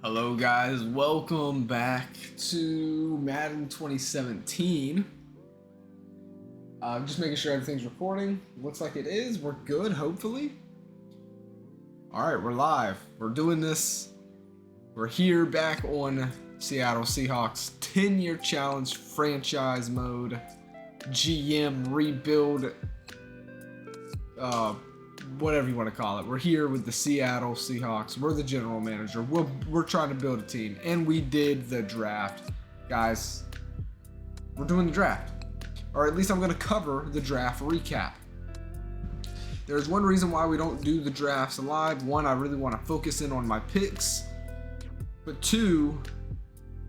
Hello guys, welcome back to Madden 2017. Just making sure everything's recording. Looks like it is. We're good, hopefully. Alright, we're live. We're doing this. We're here back on Seattle Seahawks 10-year challenge franchise mode. GM rebuild. Whatever you want to call it. We're here with the Seattle Seahawks. We're the general manager. We're trying to build a team, and we did the draft, guys. We're doing the draft, or at least I'm going to cover the draft recap. There's one reason why we don't do the drafts live. One, I really want to focus in on my picks, but two,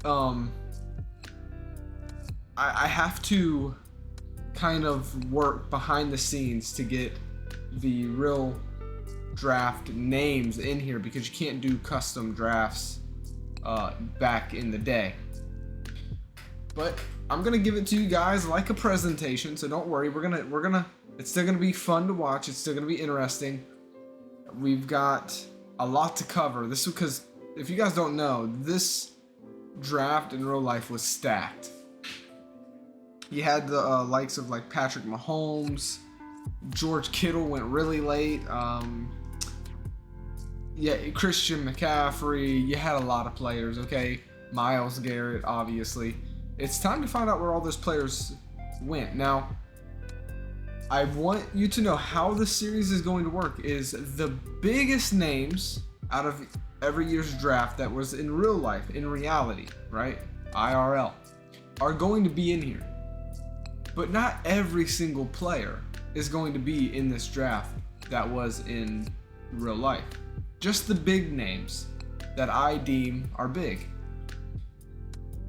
I have to kind of work behind the scenes to get the real draft names in here, because you can't do custom drafts back in the day. But I'm gonna give it to you guys like a presentation, so don't worry. We're gonna it's still gonna be fun to watch. It's still gonna be interesting. We've got a lot to cover. This is because, if you guys don't know, this draft in real life was stacked. You had the likes of like Patrick Mahomes. George Kittle went really late. Christian McCaffrey. You had a lot of players, okay? Myles Garrett, obviously. It's time to find out where all those players went. Now, I want you to know how the series is going to work is the biggest names out of every year's draft that was in real life, in reality, right? IRL, are going to be in here. But not every single player is going to be in this draft that was in real life. Just the big names that I deem are big.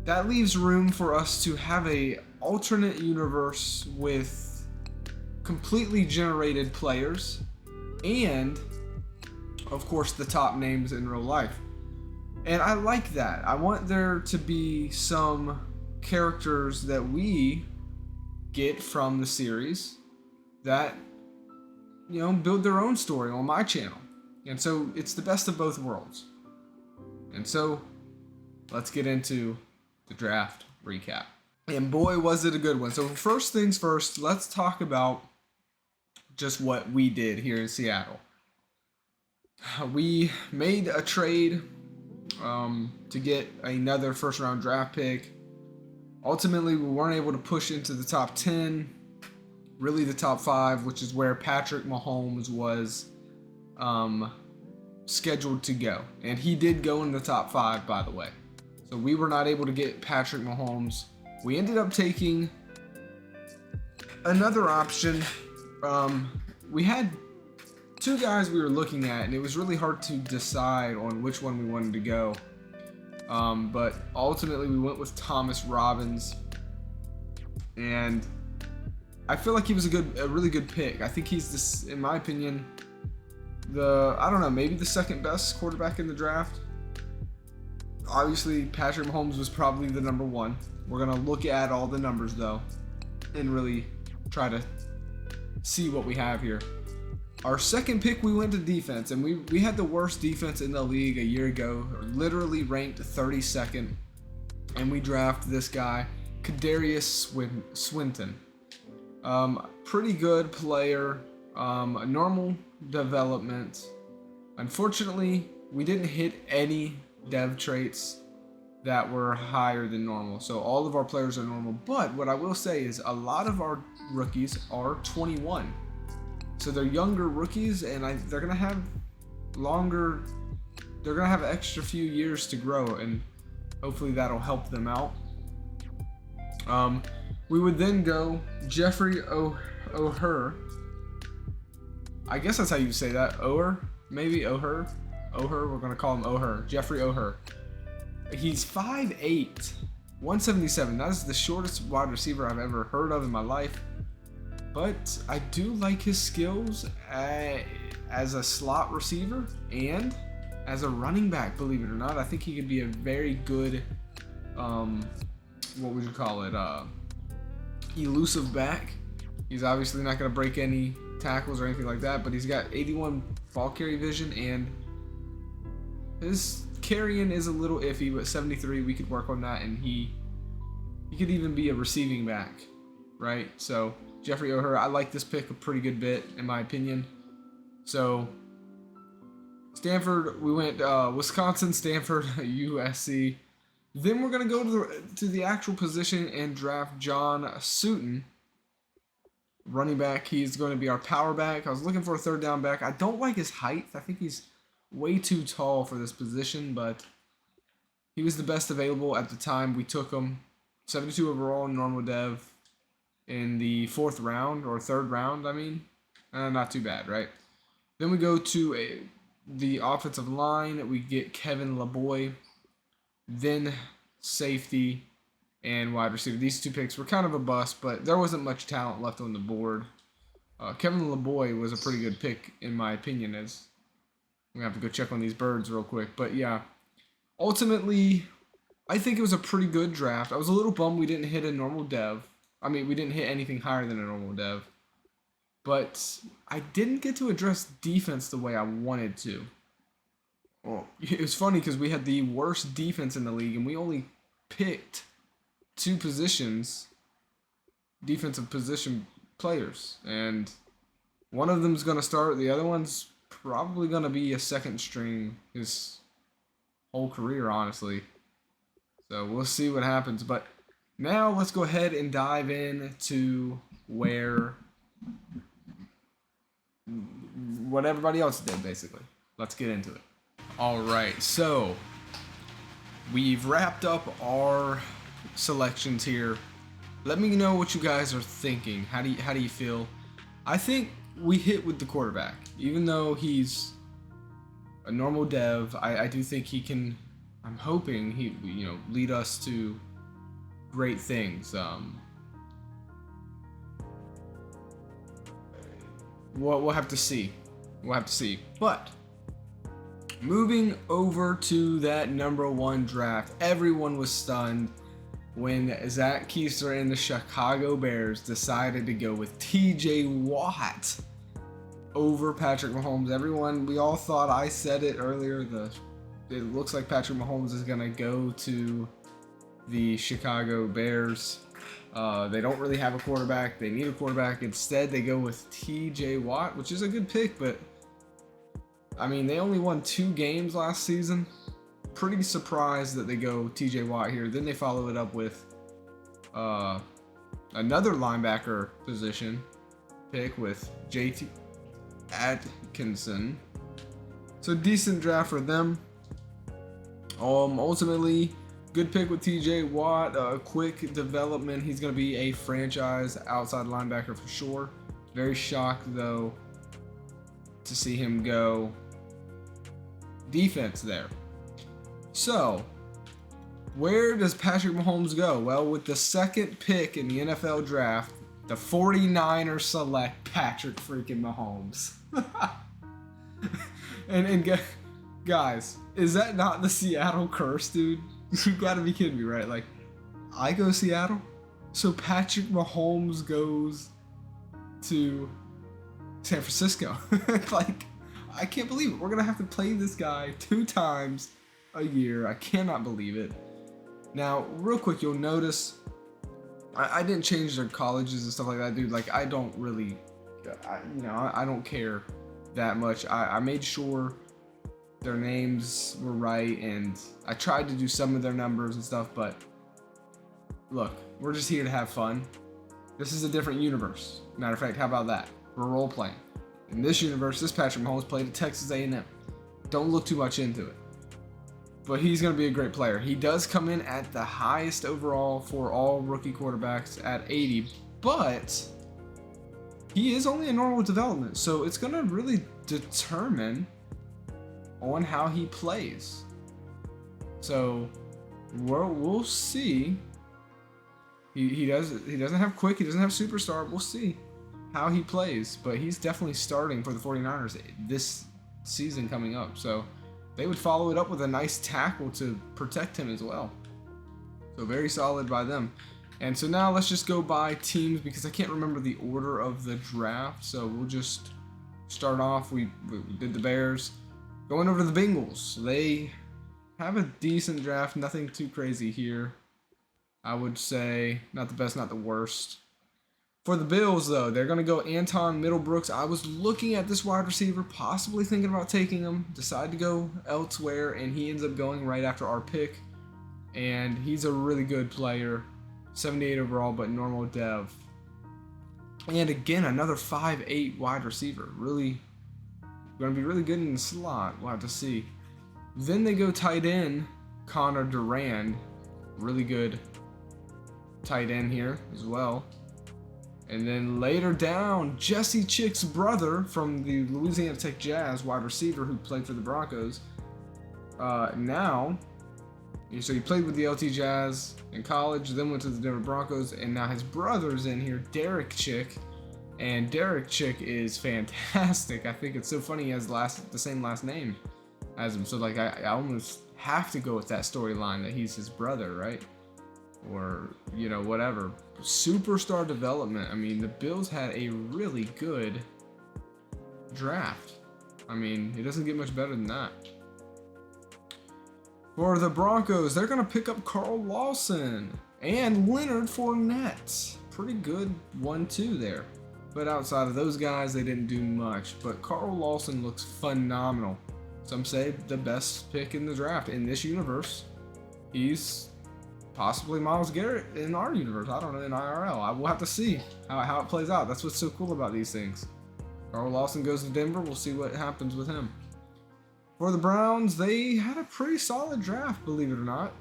That leaves room for us to have a alternate universe with completely generated players and, of course, the top names in real life. And I like that. I want there to be some characters that we get from the series that, build their own story on my channel. And so it's the best of both worlds. And so let's get into the draft recap. And boy, was it a good one. So first things first, let's talk about just what we did here in Seattle. We made a trade to get another first round draft pick. Ultimately, we weren't able to push into the top 10. Really the top 5, which is where Patrick Mahomes was scheduled to go. And he did go in the top 5, by the way. So we were not able to get Patrick Mahomes. We ended up taking another option. We had two guys we were looking at, and it was really hard to decide on which one we wanted to go. But ultimately we went with Thomas Robbins, and I feel like he was a really good pick. I think he's this, in my opinion, maybe the second best quarterback in the draft. Obviously, Patrick Mahomes was probably the number one. We're gonna look at all the numbers though, and really try to see what we have here. Our second pick, we went to defense, and we had the worst defense in the league a year ago, literally ranked 32nd, and we draft this guy, Kadarius Swinton. Pretty good player, a normal development. Unfortunately, we didn't hit any dev traits that were higher than normal, so all of our players are normal. But what I will say is a lot of our rookies are 21. So they're younger rookies, and they're gonna have an extra few years to grow, and hopefully that'll help them out. We would then go Jeffrey O'Her. I guess that's how you say that. O'Her, maybe O'Her. We're gonna call him O'Her. Jeffrey O'Her. He's 5'8", 177. That is the shortest wide receiver I've ever heard of in my life. But I do like his skills as a slot receiver and as a running back, believe it or not. I think he could be a very good, what would you call it, elusive back. He's obviously not going to break any tackles or anything like that, but he's got 81 ball carry vision, and his carrying is a little iffy, but 73, we could work on that, and he could even be a receiving back, right? So Jeffrey O'Hara, I like this pick a pretty good bit, in my opinion. So Stanford, we went Wisconsin, Stanford, USC. Then we're gonna go to the actual position and draft John Sutton, running back. He's going to be our power back. I was looking for a third down back. I don't like his height. I think he's way too tall for this position, but he was the best available at the time we took him. 72 overall in normal dev in the 4th round, or 3rd round, I mean. Not too bad, right? Then we go to the offensive line. We get Kevin LeBoy. Then safety and wide receiver. These 2 picks were kind of a bust, but there wasn't much talent left on the board. Kevin LeBoy was a pretty good pick, in my opinion. As I'm going to have to go check on these birds real quick. But yeah, ultimately, I think it was a pretty good draft. I was a little bummed we didn't hit a normal dev. I mean, we didn't hit anything higher than a normal dev. But I didn't get to address defense the way I wanted to. Well, it was funny because we had the worst defense in the league, and we only picked 2 positions, defensive position players. And one of them's going to start. The other one's probably going to be a second string his whole career, honestly. So we'll see what happens. But now let's go ahead and dive into what everybody else did, basically. Let's get into it. All right, so we've wrapped up our selections here. Let me know what you guys are thinking. How do you feel? I think we hit with the quarterback. Even though he's a normal dev, I do think he can. I'm hoping he lead us to great things. We'll have to see. We'll have to see. But moving over to that number 1 draft, everyone was stunned when Zach Keister and the Chicago Bears decided to go with TJ Watt over Patrick Mahomes. We all thought, I said it earlier, it looks like Patrick Mahomes is going to go to the Chicago Bears. They don't really have a quarterback. They need a quarterback. Instead, they go with TJ Watt, which is a good pick, but I mean, they only won 2 games last season. Pretty surprised that they go TJ Watt here. Then they follow it up with another linebacker position pick with JT Atkinson. So decent draft for them. Ultimately, good pick with TJ Watt. Quick development. He's going to be a franchise outside linebacker for sure. Very shocked, though, to see him go defense there. So, where does Patrick Mahomes go? Well, with the 2nd pick in the NFL draft, the 49ers select Patrick freaking Mahomes. and guys, is that not the Seattle curse, dude? You gotta be kidding me, right? Like, I go Seattle, so Patrick Mahomes goes to San Francisco. Like, I can't believe it. We're gonna have to play this guy 2 times a year. I cannot believe it. Now, real quick, you'll notice I didn't change their colleges and stuff like that, dude. Like, I don't really, I don't care that much. I made sure their names were right, and I tried to do some of their numbers and stuff, but look, we're just here to have fun. This is a different universe. Matter of fact, how about that? We're role-playing. In this universe, this Patrick Mahomes played at Texas A&M. Don't look too much into it. But he's going to be a great player. He does come in at the highest overall for all rookie quarterbacks at 80, but he is only a normal development, so it's going to really determine on how he plays. So we'll see. He doesn't have quick, he doesn't have superstar. We'll see how he plays, but he's definitely starting for the 49ers this season coming up. So they would follow it up with a nice tackle to protect him as well. So very solid by them. And so now let's just go by teams because I can't remember the order of the draft. So we'll just start off. We did the Bears. Going over to the Bengals. They have a decent draft. Nothing too crazy here. I would say not the best, not the worst. For the Bills, though, they're going to go Anton Middlebrooks. I was looking at this wide receiver, possibly thinking about taking him. Decided to go elsewhere, and he ends up going right after our pick. And he's a really good player. 78 overall, but normal dev. And again, another 5'8" wide receiver. Really going to be really good in the slot. We'll have to see. Then they go tight end, Connor Durand. Really good tight end here as well. And then later down, Jesse Chick's brother from the Louisiana Tech Jazz, wide receiver who played for the Broncos. So he played with the LT Jazz in college, then went to the Denver Broncos, and now his brother's in here, Derek Chick. And Derek Chick is fantastic. I think it's so funny he has the same last name as him. So like I almost have to go with that storyline that he's his brother, right? Or, you know, whatever. Superstar development. I mean, the Bills had a really good draft. I mean, it doesn't get much better than that. For the Broncos, they're going to pick up Carl Lawson and Leonard Fournette. Pretty good 1-2 there. But outside of those guys, they didn't do much. But Carl Lawson looks phenomenal. Some say the best pick in the draft. In this universe, he's possibly Myles Garrett in our universe. I don't know, in IRL. We'll have to see how it plays out. That's what's so cool about these things. Carl Lawson goes to Denver. We'll see what happens with him. For the Browns, they had a pretty solid draft, believe it or not.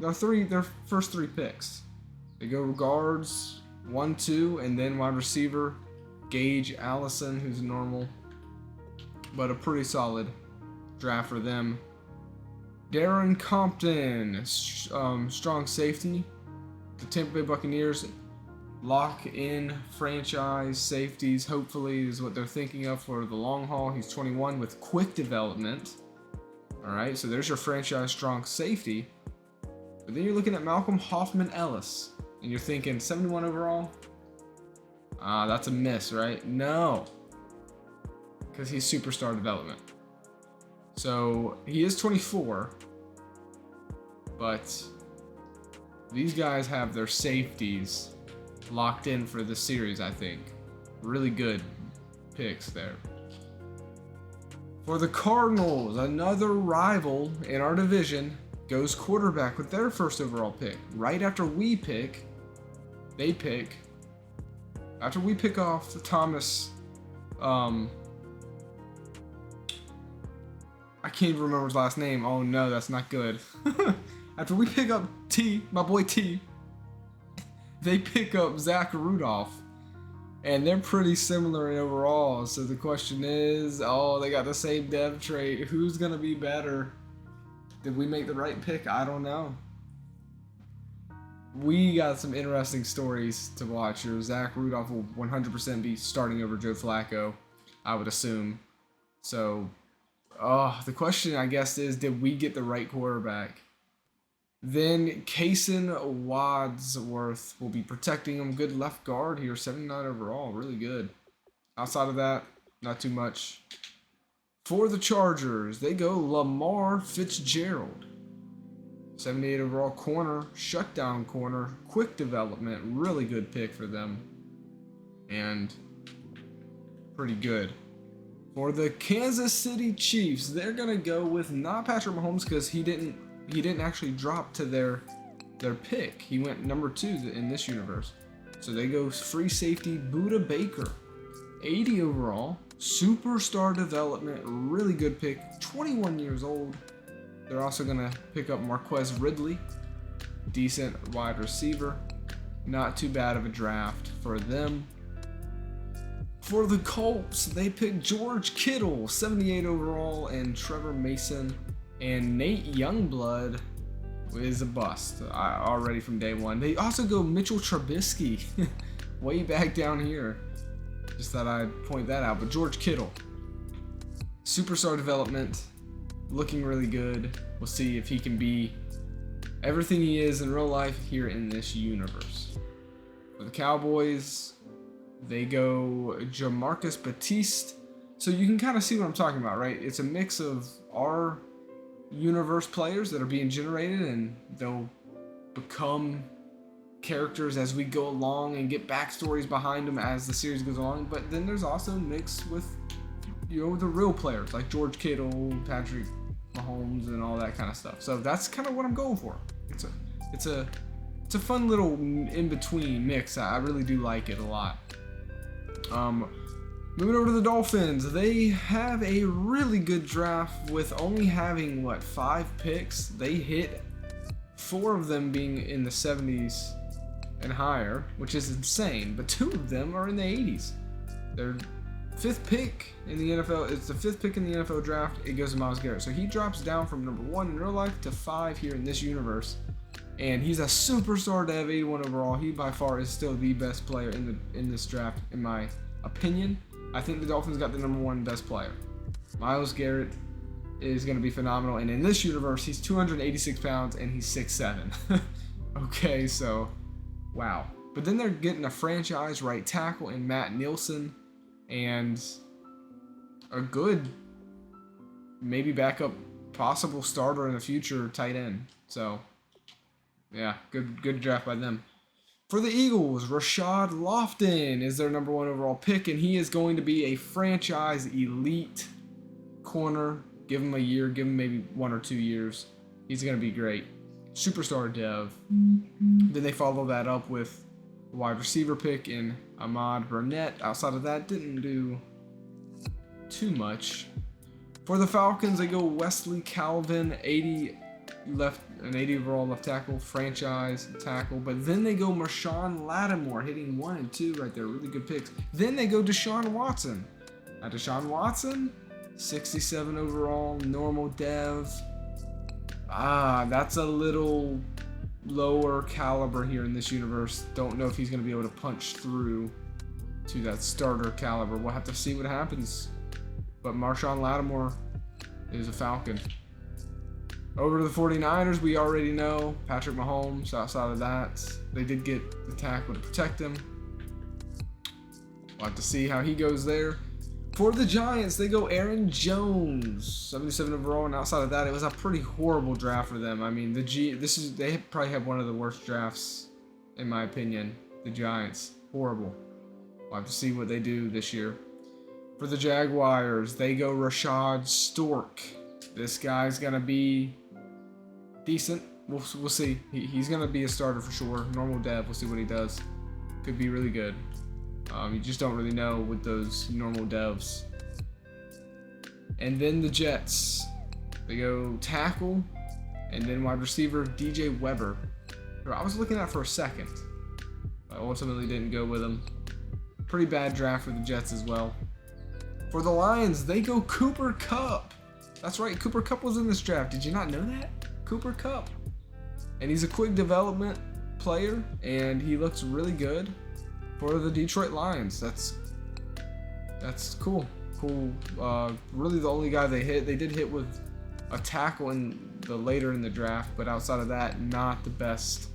Their first 3 picks. They go guards, 1-2, and then wide receiver, Gage Allison, who's normal. But a pretty solid draft for them. Darren Compton, strong safety. The Tampa Bay Buccaneers lock in franchise safeties, hopefully, is what they're thinking of for the long haul. He's 21 with quick development. All right, so there's your franchise strong safety. But then you're looking at Malcolm Hoffman Ellis, and you're thinking 71 overall? That's a miss, right? No, because he's superstar development. So he is 24, but these guys have their safeties locked in for the series, I think. Really good picks there. For the Cardinals, another rival in our division goes quarterback with their first overall pick. Right after we pick, they pick. After we pick off Thomas, I can't even remember his last name. Oh no, that's not good. After we pick up T, my boy T, they pick up Zach Rudolph. And they're pretty similar in overall. So the question is, they got the same dev trait. Who's going to be better? Did we make the right pick? I don't know. We got some interesting stories to watch here. Zach Rudolph will 100% be starting over Joe Flacco, I would assume. So, the question, I guess, is, did we get the right quarterback? Then Kaysen Wadsworth will be protecting him. Good left guard here, 79 overall, really good. Outside of that, not too much. For the Chargers, they go Lamar Fitzgerald. 78 overall corner, shutdown corner, quick development, really good pick for them. And pretty good. For the Kansas City Chiefs, they're going to go with not Patrick Mahomes because he didn't actually drop to their pick. He went number 2 in this universe. So they go free safety Buda Baker. 80 overall, superstar development, really good pick, 21 years old. They're also going to pick up Marquez Ridley, decent wide receiver. Not too bad of a draft for them. For the Colts, they pick George Kittle, 78 overall, and Trevor Mason. And Nate Youngblood is a bust already from day one. They also go Mitchell Trubisky way back down here. Just thought I'd point that out. But George Kittle, superstar development, looking really good. We'll see if he can be everything he is in real life here in this universe. For the Cowboys, they go Jamarcus Batiste. So you can kind of see what I'm talking about, right? It's a mix of our universe players that are being generated, and they'll become characters as we go along and get backstories behind them as the series goes along. But then there's also mixed with, you know, the real players like George Kittle, Patrick Mahomes, and all that kind of stuff. So that's kind of what I'm going for. It's a fun little in-between mix. I really do like it a lot. Moving over to the Dolphins, they have a really good draft with only having, what, 5 picks. They hit 4 of them being in the 70s and higher, which is insane, but 2 of them are in the 80s. Their 5th pick in the NFL, it's the 5th pick in the NFL draft, it goes to Myles Garrett. So he drops down from number 1 in real life to 5 here in this universe. And he's a superstar to have 81 overall. He by far is still the best player in this draft, in my opinion. I think the Dolphins got the number 1 best player. Myles Garrett is going to be phenomenal. And in this universe, he's 286 pounds and he's 6'7". Okay, so wow. But then they're getting a franchise right tackle in Matt Nielsen and a good, maybe backup, possible starter in the future tight end. So yeah, good draft by them. For the Eagles, Rashad Lofton is their number 1 overall pick, and he is going to be a franchise elite corner. Give him a year, give him maybe 1 or 2 years. He's going to be great. Superstar dev. Then they follow that up with a wide receiver pick in Ahmad Burnett. Outside of that, didn't do too much. For the Falcons, they go Wesley Calvin, an 80 overall left tackle, franchise tackle. But then they go Marshawn Lattimore, hitting 1 and 2 right there, really good picks. Then they go Deshaun Watson. Now Deshaun Watson, 67 overall, normal dev. That's a little lower caliber here in this universe. Don't know if he's going to be able to punch through to that starter caliber. We'll have to see what happens. But Marshawn Lattimore is a Falcon. Over to the 49ers, we already know Patrick Mahomes. Outside of that, they did get the tackle to protect him. We'll have to see how he goes there. For the Giants, they go Aaron Jones, 77 overall, and outside of that, it was a pretty horrible draft for them. I mean, they probably have one of the worst drafts, in my opinion. The Giants, horrible. We'll have to see what they do this year. For the Jaguars, they go Rashad Stork. This guy's gonna be decent. We'll see. He's gonna be a starter for sure. Normal dev. We'll see what he does. Could be really good. You just don't really know with those normal devs. And then the Jets. They go tackle and then wide receiver DJ Weber, who I was looking at for a second, but ultimately didn't go with him. Pretty bad draft for the Jets as well. For the Lions, they go Cooper Kupp. That's right, Cooper Kupp was in this draft. Did you not know that? Cooper Kupp. And he's a quick development player, and he looks really good for the Detroit Lions. That's cool. Cool. Really the only guy they hit. They did hit with a tackle later in the draft, but outside of that, not the best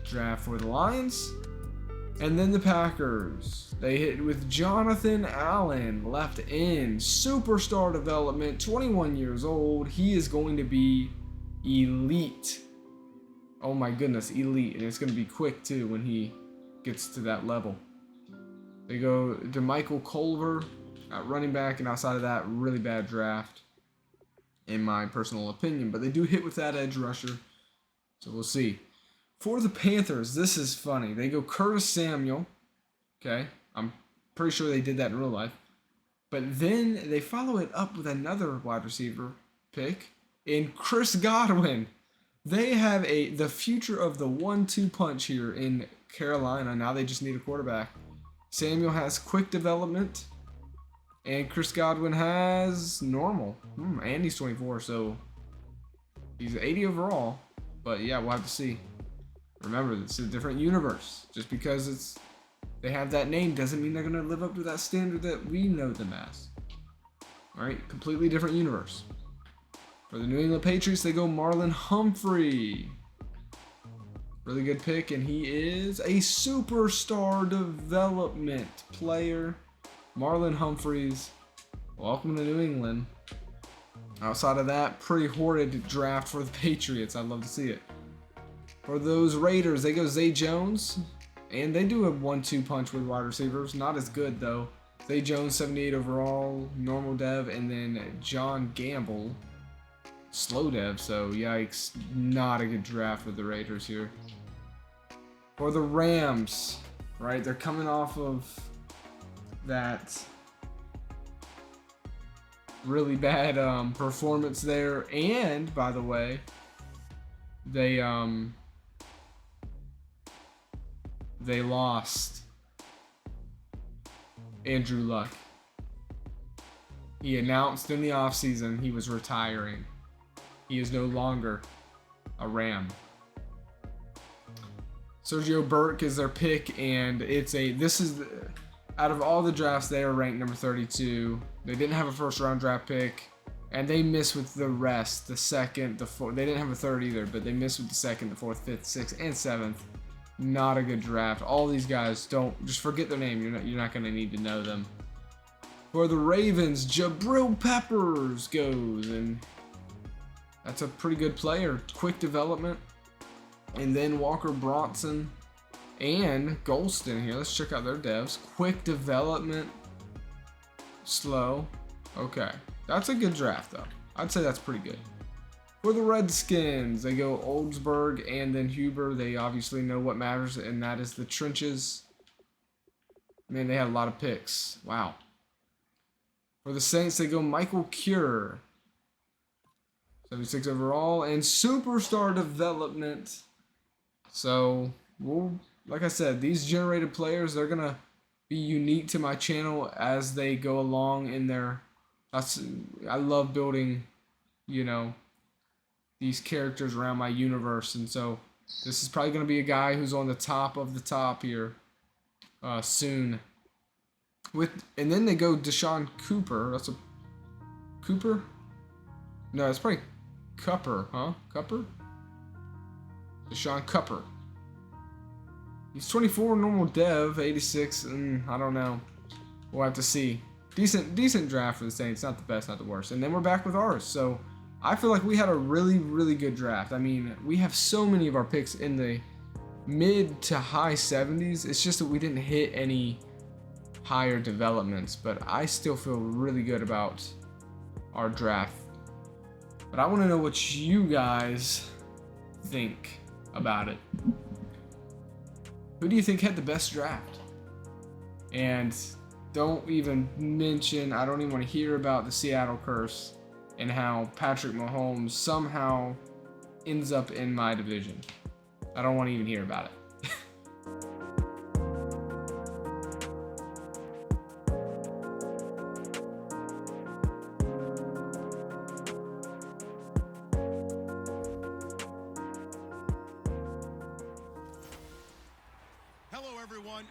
draft for the Lions. And then the Packers. They hit with Jonathan Allen, left end, superstar development, 21 years old. He is going to be elite. Oh my goodness, elite. And it's going to be quick too when he gets to that level. They go to Michael Culver at running back, and outside of that, really bad draft in my personal opinion. But they do hit with that edge rusher, so we'll see. For the Panthers, this is funny. They go Curtis Samuel. Okay, I'm pretty sure they did that in real life. But then they follow it up with another wide receiver pick in Chris Godwin. They have the future of the 1-2 punch here in Carolina. Now they just need a quarterback. Samuel has quick development, and Chris Godwin has normal. And he's 24, so he's 80 overall. But yeah, we'll have to see. Remember, it's a different universe. Just because they have that name doesn't mean they're going to live up to that standard that we know them as. Alright, completely different universe. For the New England Patriots, they go Marlon Humphrey. Really good pick, and he is a superstar development player. Marlon Humphreys, welcome to New England. Outside of that, pretty horrid draft for the Patriots. I'd love to see it. For those Raiders, they go Zay Jones, and they do a 1-2 punch with wide receivers. Not as good, though. Zay Jones, 78 overall, normal dev, and then John Gamble, slow dev, so yikes. Not a good draft with the Raiders here. For the Rams, right, they're coming off of that really bad performance there, and by the way, they lost Andrew Luck. He announced in the offseason he was retiring. He is no longer a Ram. Sergio Burke is their pick, and out of all the drafts, they are ranked number 32. They didn't have a first-round draft pick, and they missed with the rest, the second, the fourth. They didn't have a third either, but they missed with the second, the fourth, fifth, sixth, and seventh. Not a good draft. All these guys just forget their name. You're not going to need to know them. For the Ravens, Jabril Peppers goes, and that's a pretty good player. Quick development. And then Walker Bronson and Golston here. Let's check out their devs. Quick development. Slow. Okay. That's a good draft, though. I'd say that's pretty good. For the Redskins, they go Oldsberg and then Huber. They obviously know what matters, and that is the trenches. Man, they had a lot of picks. Wow. For the Saints, they go Michael Cure. 76 overall and superstar development. So, like I said, these generated players, they're going to be unique to my channel as they go along in their... I love building, these characters around my universe. And so, this is probably going to be a guy who's on the top of the top here soon. And then they go Deshaun Cooper. That's a... Cooper? No, it's probably Cupper, huh? Cupper? Deshaun Cupper. He's 24, normal dev, 86, and I don't know. We'll have to see. Decent draft for the Saints. Not the best, not the worst. And then we're back with ours. So I feel like we had a really, really good draft. I mean, we have so many of our picks in the mid to high 70s. It's just that we didn't hit any higher developments. But I still feel really good about our draft. But I want to know what you guys think about it. Who do you think had the best draft? And don't even mention, I don't even want to hear about the Seattle curse and how Patrick Mahomes somehow ends up in my division. I don't want to even hear about it.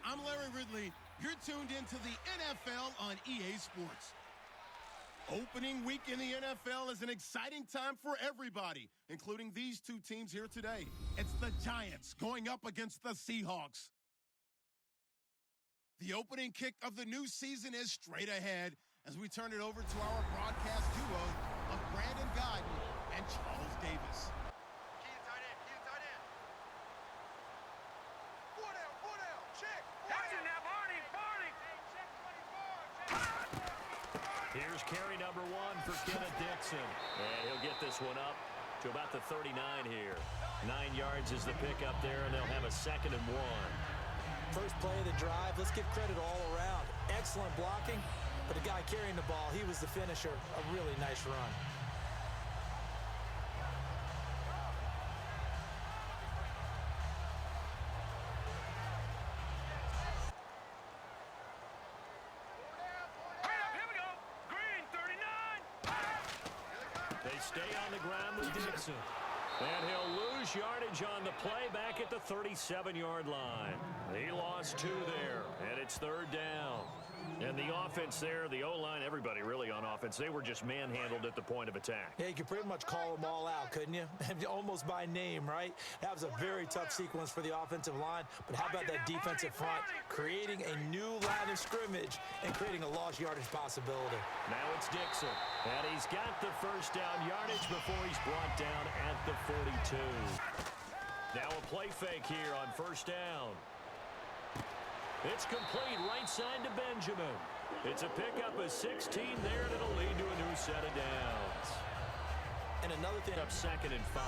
I'm Larry Ridley. You're tuned into the NFL on EA Sports. Opening week in the NFL is an exciting time for everybody, including these two teams here today. It's the Giants going up against the Seahawks. The opening kick of the new season is straight ahead as we turn it over to our broadcast duo of Brandon Godden and Charles Davis. Here's carry number 1 for Kenneth Dixon. And he'll get this one up to about the 39 here. 9 yards is the pick up there, and they'll have a 2nd and 1. First play of the drive, let's give credit all around. Excellent blocking, but the guy carrying the ball, he was the finisher. A really nice run. They stay on the ground with Dixon. And he'll lose yardage on the play back at the 37-yard line. He lost 2 there, and it's 3rd down. And the offense there, the O-line, everybody really on offense, they were just manhandled at the point of attack. Yeah, you could pretty much call them all out, couldn't you? Almost by name, right? That was a very tough sequence for the offensive line. But how about that defensive front creating a new line of scrimmage and creating a lost yardage possibility? Now it's Dixon. And he's got the first down yardage before he's brought down at the 42. Now a play fake here on first down. It's complete right side to Benjamin. It's a pickup of 16 there, and it'll lead to a new set of downs. And another thing, Up 2nd and 5.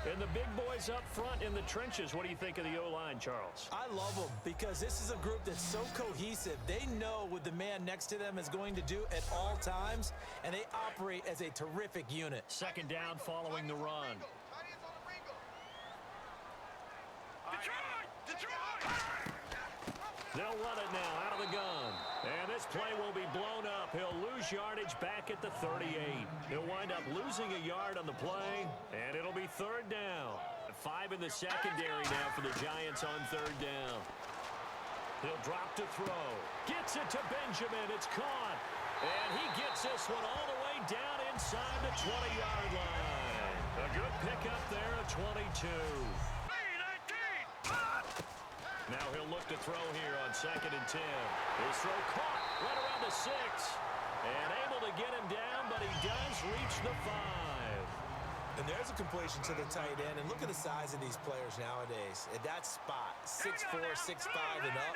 And the big boys up front in the trenches. What do you think of the O-line, Charles? I love them because this is a group that's so cohesive. They know what the man next to them is going to do at all times, and they operate as a terrific unit. Second down following the run. They'll run it now out of the gun. And this play will be blown up. He'll lose yardage back at the 38. He'll wind up losing a yard on the play, and it'll be third down. 5 in the secondary now for the Giants on third down. He'll drop to throw. Gets it to Benjamin. It's caught. And he gets this one all the way down inside the 20-yard line. A good pickup there at 22. Now he'll look to throw here on 2nd and 10. His throw caught right around the 6. And able to get him down, but he does reach the 5. And there's a completion to the tight end. And look at the size of these players nowadays. At that spot, 6'4", 6'5", and up.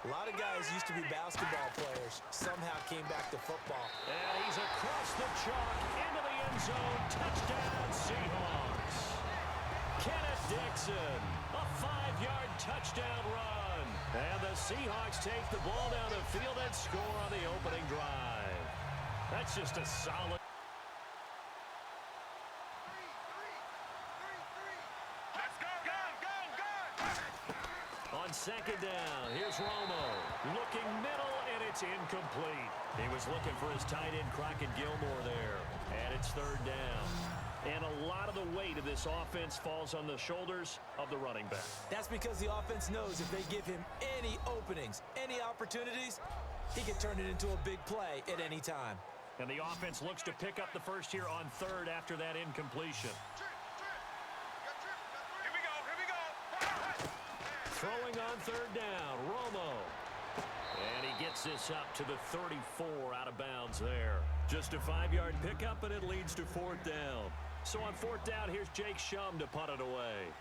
A lot of guys used to be basketball players. Somehow came back to football. And he's across the chalk into the end zone. Touchdown, Seahawks. Kenneth Dixon, a 5-yard touchdown run. And the Seahawks take the ball down the field and score on the opening drive. That's just a solid. On second down, here's Romo. Looking middle, and it's incomplete. He was looking for his tight end, Crockett Gilmore there. And it's third down. And a lot of the weight of this offense falls on the shoulders of the running back. That's because the offense knows if they give him any openings, any opportunities, he can turn it into a big play at any time. And the offense looks to pick up the first here on third after that incompletion. Throwing on third down, Romo. And he gets this up to the 34 out of bounds there. Just a 5-yard pickup, and it leads to fourth down. So on fourth down, here's Jake Shum to punt it away.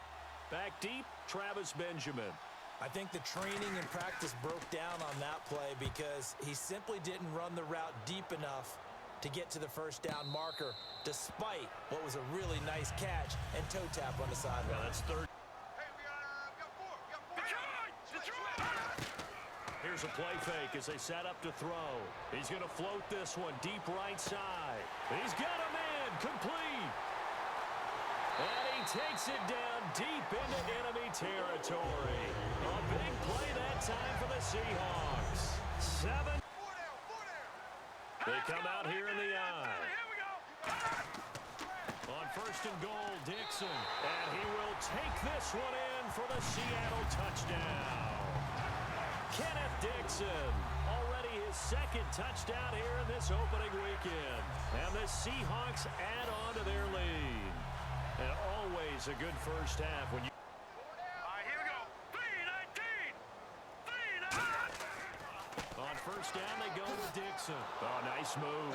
Back deep, Travis Benjamin. I think the training and practice broke down on that play because he simply didn't run the route deep enough to get to the first down marker, despite what was a really nice catch and toe tap on the sideline. Yeah, that's third. Here's a play fake as they set up to throw. He's going to float this one deep right side. He's got a man complete. And he takes it down deep into enemy territory. A big play that time for the Seahawks. 7. They come out here in the eye. On first and goal, Dixon. And he will take this one in for the Seattle touchdown. Kenneth Dixon, already his second touchdown here in this opening weekend. And the Seahawks add on to their lead. And always a good first half when you... All right, here we go. 3-19. On first down, they go with Dixon. Oh, nice move.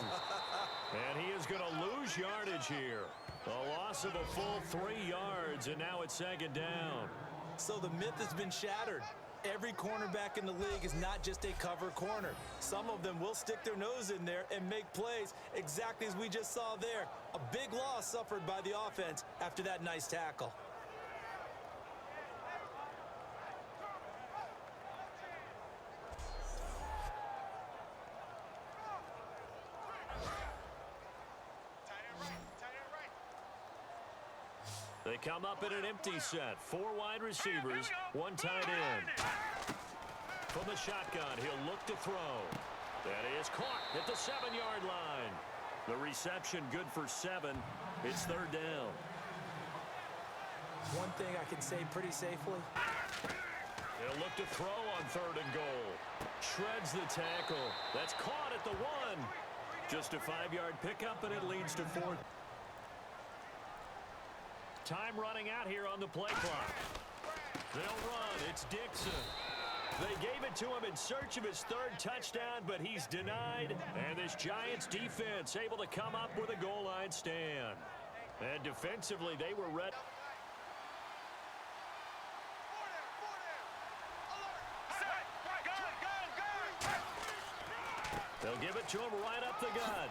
And he is going to lose yardage here. A loss of a full 3 yards, and now it's second down. So the myth has been shattered. Every cornerback in the league is not just a cover corner. Some of them will stick their nose in there and make plays exactly as we just saw there. A big loss suffered by the offense after that nice tackle. They come up in an empty set. 4 wide receivers, 1 tight end. From the shotgun, he'll look to throw. That is caught at the 7-yard line. The reception good for 7. It's third down. One thing I can say pretty safely, He'll look to throw on 3rd and goal. Shreds the tackle. That's caught at the 1. Just a 5-yard pickup, and it leads to 4th. Time running out here on the play clock. They'll run. It's Dixon. They gave it to him in search of his 3rd touchdown, but he's denied. And this Giants defense able to come up with a goal line stand. And defensively, they were ready. They'll give it to him right up the gut.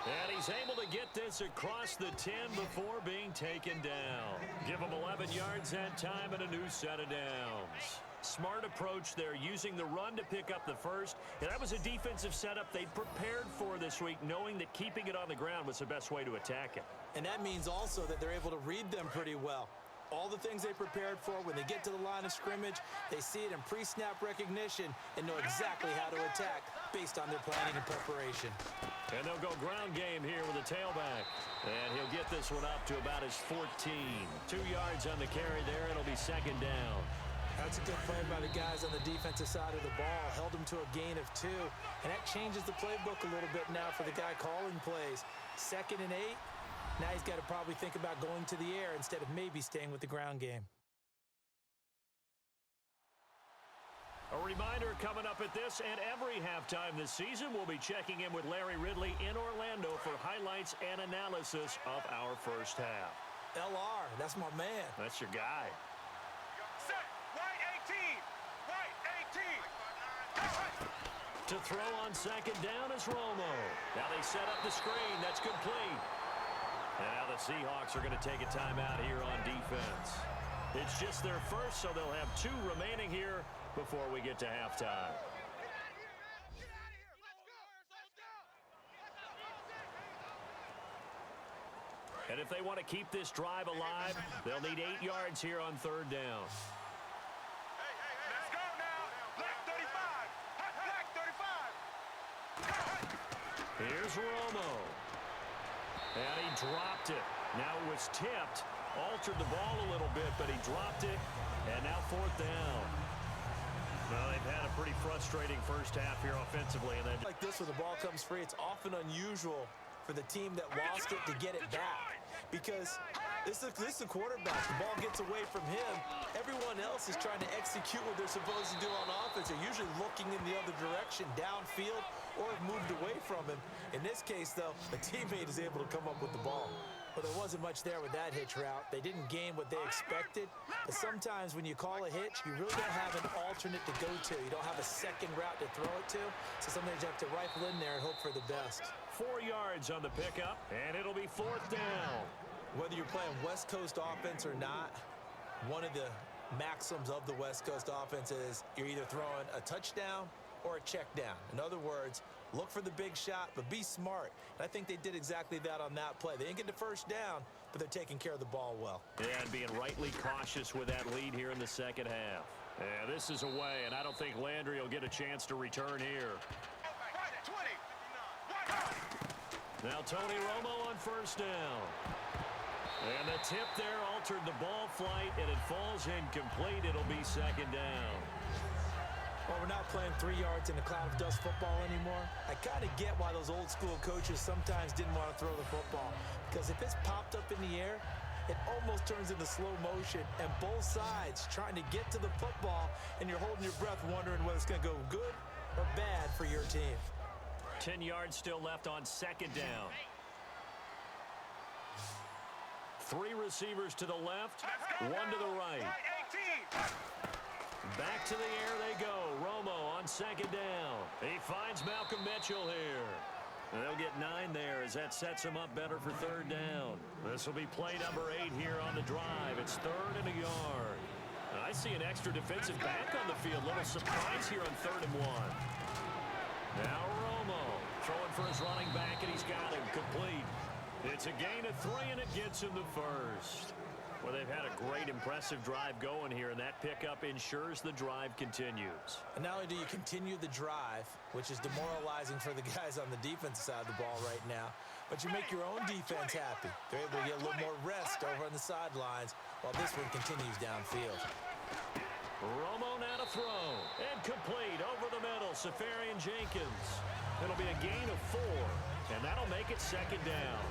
And he's able to get this across the 10 before being taken down. Give him 11 yards that time and a new set of downs. Smart approach there, using the run to pick up the first. And that was a defensive setup they'd prepared for this week, knowing that keeping it on the ground was the best way to attack it. And that means also that they're able to read them pretty well. All the things they prepared for, when they get to the line of scrimmage, they see it in pre-snap recognition and know exactly how to attack based on their planning and preparation. And they'll go ground game here with a tailback. And he'll get this one up to about his 14. 2 yards on the carry there. It'll be 2nd down. That's a good play by the guys on the defensive side of the ball. Held him to a gain of 2. And that changes the playbook a little bit now for the guy calling plays. 2nd and 8. Now he's got to probably think about going to the air instead of maybe staying with the ground game. A reminder coming up at this and every halftime this season, we'll be checking in with Larry Ridley in Orlando for highlights and analysis of our first half. LR, that's my man. That's your guy. Set. White 18. White 18. To throw on 2nd down is Romo. Now they set up the screen. That's complete. And now the Seahawks are going to take a timeout here on defense. It's just their first, so they'll have 2 remaining here before we get to halftime. And if they want to keep this drive alive, they'll need 8 yards here on 3rd down. Let's go now. Black 35. Black 35. Here's Romo. And he dropped it. Now it was tipped. Altered the ball a little bit, but he dropped it. And now 4th down. Well, they've had a pretty frustrating first half here offensively. And then Like this, when the ball comes free, it's often unusual for the team that lost it to get it back. Because this is the quarterback. The ball gets away from him. Everyone else is trying to execute what they're supposed to do on offense. They're usually looking in the other direction, downfield, or have moved away from him. In this case, though, a teammate is able to come up with the ball. Well, there wasn't much there with that hitch route. They didn't gain what they expected. But sometimes when you call a hitch, you really don't have an alternate to go to. You don't have a second route to throw it to. So sometimes you have to rifle in there and hope for the best. 4 yards on the pickup, and it'll be 4th down. Whether you're playing West Coast offense or not, one of the maxims of the West Coast offense is you're either throwing a touchdown or a check down. In other words, look for the big shot, but be smart. And I think they did exactly that on that play. They didn't get the first down, but they're taking care of the ball well. Yeah, and being rightly cautious with that lead here in the 2nd half. Yeah, this is away, and I don't think Landry will get a chance to return here. White 20. Now Tony Romo on 1st down. And the tip there altered the ball flight, and it falls incomplete. It'll be 2nd down. Well, we're not playing 3 yards in a cloud of dust football anymore. I kind of get why those old school coaches sometimes didn't want to throw the football. Because if it's popped up in the air, it almost turns into slow motion. And both sides trying to get to the football, and you're holding your breath wondering whether it's going to go good or bad for your team. 10 yards still left on 2nd down. 3 receivers to the left, 1 to the right. White 18. Back to the air they go. Romo on 2nd down. He finds Malcolm Mitchell here. And they'll get 9 there as that sets him up better for 3rd down. This will be play number 8 here on the drive. It's 3rd and a yard. And I see an extra defensive back on the field. Little surprise here on 3rd and 1. Now Romo throwing for his running back, and he's got him complete. It's a gain of 3, and it gets him the first. Well, they've had a great, impressive drive going here, and that pickup ensures the drive continues. And not only do you continue the drive, which is demoralizing for the guys on the defensive side of the ball right now, but you make your own defense happy. They're able to get a little more rest over on the sidelines while this one continues downfield. Romo now to throw. And complete over the middle. Safarian Jenkins. It'll be a gain of 4. And that'll make it second down.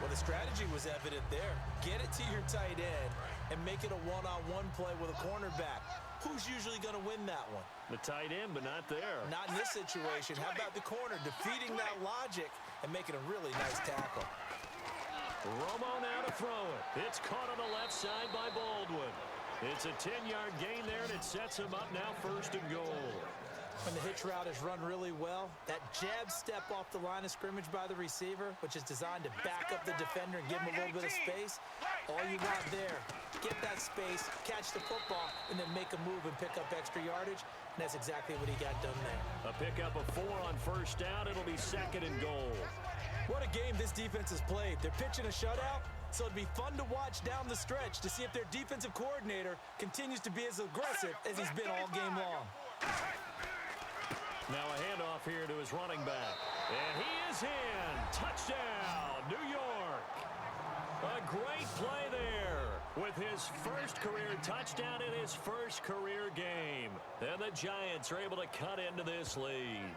Well, the strategy was evident there. Get it to your tight end and make it a one-on-one play with a cornerback. Who's usually going to win that one? The tight end, but not there. Not in this situation. How about the corner defeating that logic and making a really nice tackle? Romo now to throw it. It's caught on the left side by Baldwin. It's a 10-yard gain there, and it sets him up now 1st and goal. When the hitch route is run really well, that jab step off the line of scrimmage by the receiver, which is designed to back up the defender and give him a little bit of space, all you want there, get that space, catch the football, and then make a move and pick up extra yardage, and that's exactly what he got done there. A pickup of 4 on 1st down. It'll be 2nd and goal. What a game this defense has played. They're pitching a shutout, so it'd be fun to watch down the stretch to see if their defensive coordinator continues to be as aggressive as he's been all game long. Now a handoff here to his running back. And he is in. Touchdown, New York. A great play there with his first career touchdown in his first career game. And the Giants are able to cut into this lead.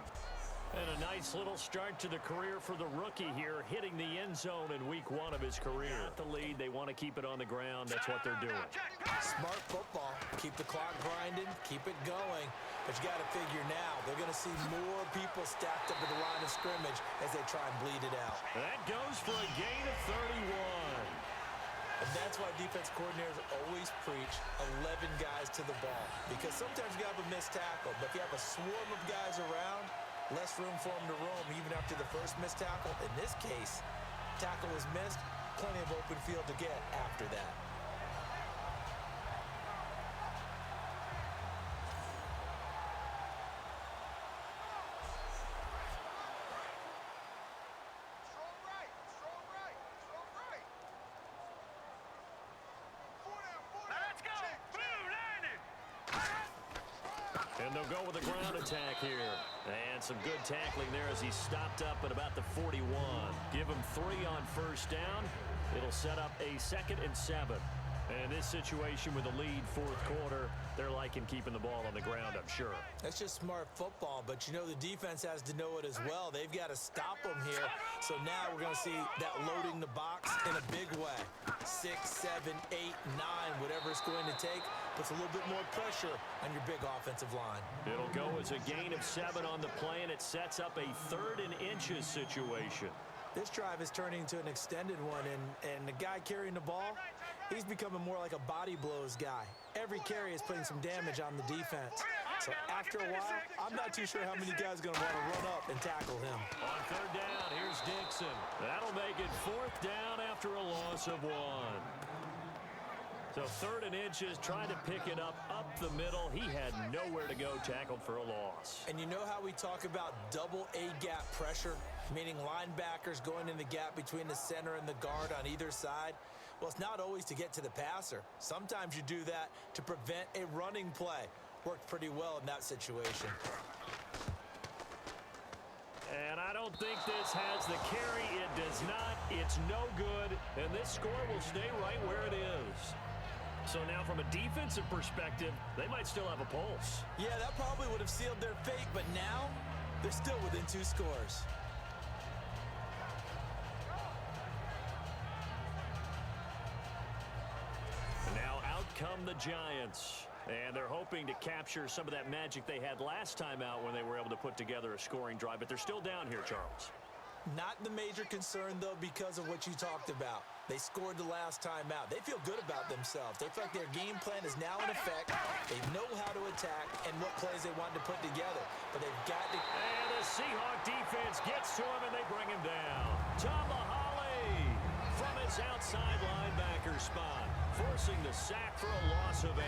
And a nice little start to the career for the rookie here, hitting the end zone in week 1 of his career. Got the lead. They want to keep it on the ground. That's what they're doing. Smart football. Keep the clock grinding. Keep it going. But you got to figure now, they're going to see more people stacked up at the line of scrimmage as they try and bleed it out. That goes for a gain of 31. And that's why defense coordinators always preach 11 guys to the ball. Because sometimes you have a missed tackle, but if you have a swarm of guys around, less room for them to roam even after the first missed tackle. In this case, tackle was missed, plenty of open field to get after that. And they'll go with a ground attack here. And some good tackling there as he stopped up at about the 41. Give him 3 on 1st down. It'll set up a 2nd and 7. And this situation with a lead 4th quarter, they're liking keeping the ball on the ground, I'm sure. That's just smart football, but you know the defense has to know it as well. They've got to stop them here. So now we're going to see that loading the box in a big way. 6, 7, 8, 9, whatever it's going to take, puts a little bit more pressure on your big offensive line. It'll go as a gain of 7 on the play, and it sets up a 3rd and inches situation. This drive is turning into an extended one, and the guy carrying the ball, he's becoming more like a body blows guy. Every carry is putting some damage on the defense. So after a while, I'm not too sure how many guys are going to want to run up and tackle him. On 3rd down, here's Dixon. That'll make it 4th down after a loss of 1. So 3rd and inches, trying to pick it up the middle. He had nowhere to go, tackled for a loss. And you know how we talk about double A-gap pressure, meaning linebackers going in the gap between the center and the guard on either side? Well, it's not always to get to the passer. Sometimes you do that to prevent a running play. Worked pretty well in that situation. And I don't think this has the carry. It does not. It's no good. And this score will stay right where it is. So now from a defensive perspective, they might still have a pulse. Yeah, that probably would have sealed their fate, but now they're still within 2 scores. Now out come the Giants. And they're hoping to capture some of that magic they had last time out when they were able to put together a scoring drive. But they're still down here, Charles. Not the major concern, though, because of what you talked about. They scored the last time out. They feel good about themselves. They feel like their game plan is now in effect. They know how to attack and what plays they want to put together. But they've got to... And the Seahawk defense gets to him, and they bring him down. Tomahawk from his outside linebacker spot, forcing the sack for a loss of 8.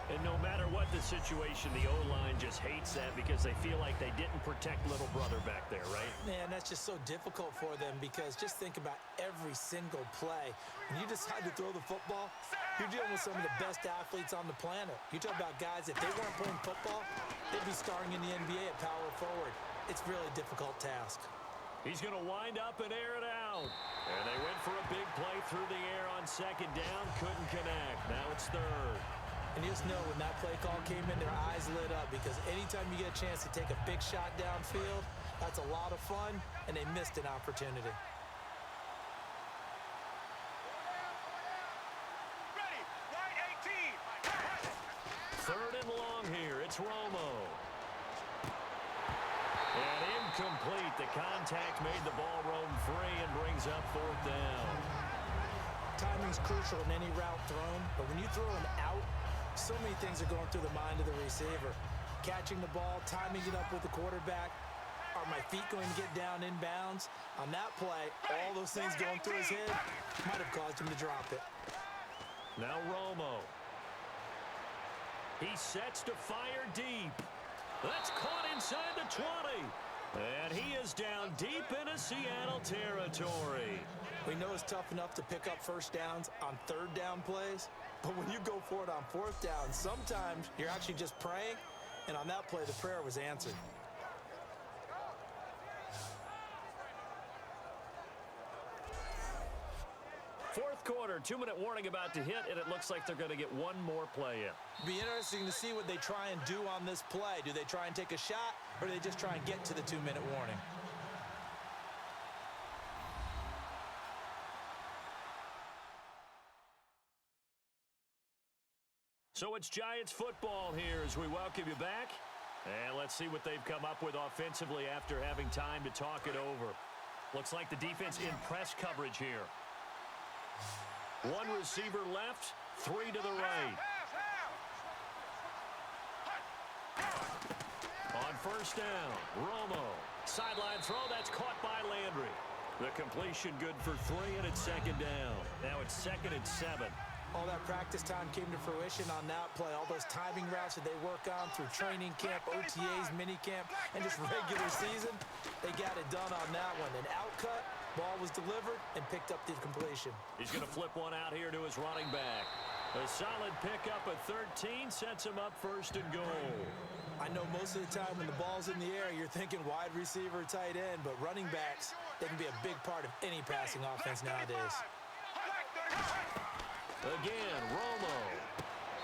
And no matter what the situation, the O-line just hates that because they feel like they didn't protect little brother back there, right? Man, that's just so difficult for them because just think about every single play. When you decide to throw the football, you're dealing with some of the best athletes on the planet. You talk about guys, if they weren't playing football, they'd be starring in the NBA at power forward. It's really a difficult task. He's going to wind up and air it out. And they went for a big play through the air on 2nd down. Couldn't connect. Now it's 3rd. And you just know when that play call came in, their eyes lit up, because anytime you get a chance to take a big shot downfield, that's a lot of fun, and they missed an opportunity. Ready. Wide 18. Third and long here. It's Romo. And incomplete. The contact made the ball roam free and brings up fourth down. Timing's crucial in any route thrown, but when you throw an out, so many things are going through the mind of the receiver. Catching the ball, timing it up with the quarterback. Are my feet going to get down in bounds? On that play, all those things going through his head might have caused him to drop it. Now Romo. He sets to fire deep. That's caught inside the 20. And he is down deep into Seattle territory. We know it's tough enough to pick up first downs on third down plays, but when you go for it on fourth down, sometimes you're actually just praying, and on that play, the prayer was answered. Fourth quarter, 2-minute warning about to hit, and it looks like they're going to get one more play in. Be interesting to see what they try and do on this play. Do they try and take a shot, or do they just try and get to the 2-minute warning? So it's Giants football here as we welcome you back. And let's see what they've come up with offensively after having time to talk it over. Looks like the defense in press coverage here. One receiver left, three to the right. On first down, Romo. Sideline throw, that's caught by Landry. The completion good for 3, and it's second down. Now it's 2nd and 7. All that practice time came to fruition on that play. All those timing routes that they work on through training camp, OTAs, minicamp, and just regular season, they got it done on that one. An out cut, ball was delivered, and picked up the completion. He's going to flip one out here to his running back. A solid pickup at 13 sets him up first and goal. I know most of the time when the ball's in the air, you're thinking wide receiver, tight end, but running backs, they can be a big part of any passing offense nowadays. Again, Romo.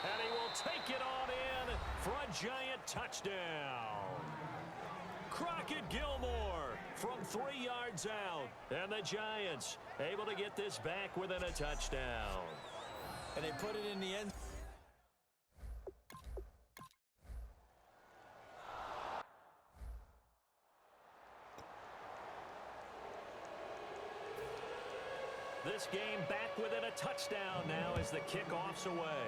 And he will take it on in for a Giant touchdown. Crockett Gilmore from 3 yards out. And the Giants able to get this back within a touchdown. And they put it in the end. This game back within a touchdown now as the kickoff's away.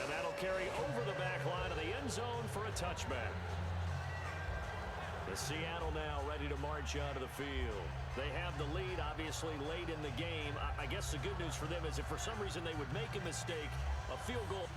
And that'll carry over the back line of the end zone for a touchback. The Seattle now ready to march out of the field. They have the lead, obviously, late in the game. I guess the good news for them is if for some reason they would make a mistake, a field goal.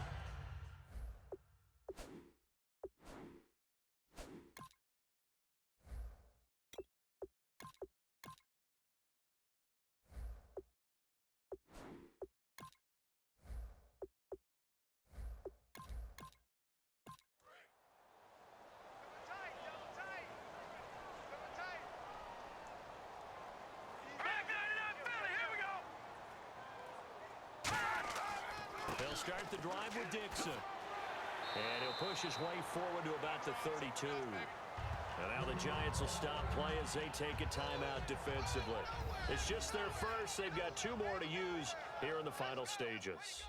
They'll start the drive with Dixon. And he'll push his way forward to about the 32. And now the Giants will stop play as they take a timeout defensively. It's just their first. They've got 2 more to use here in the final stages.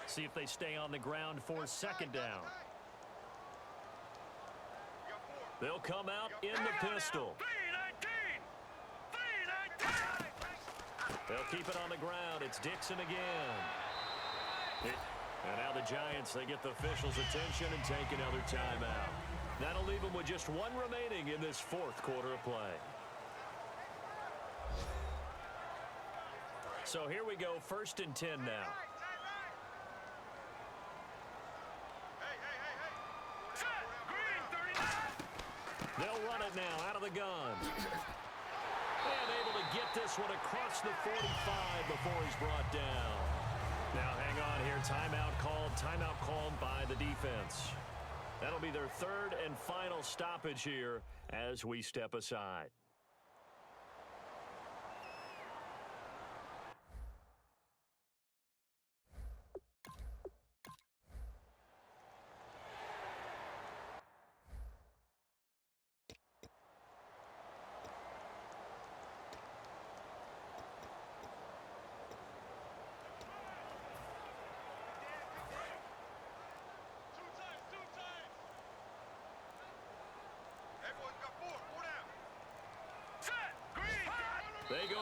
See if they stay on the ground for second down. They'll come out in the pistol. They'll keep it on the ground. It's Dixon again. And now the Giants, they get the officials' attention and take another timeout. That'll leave them with just 1 remaining in this 4th quarter of play. So here we go, 1st and 10 now. They'll run it now out of the gun. And able to get this one across the 45 before he's brought down. Now hang on here. Timeout called by the defense. That'll be their 3rd and final stoppage here as we step aside.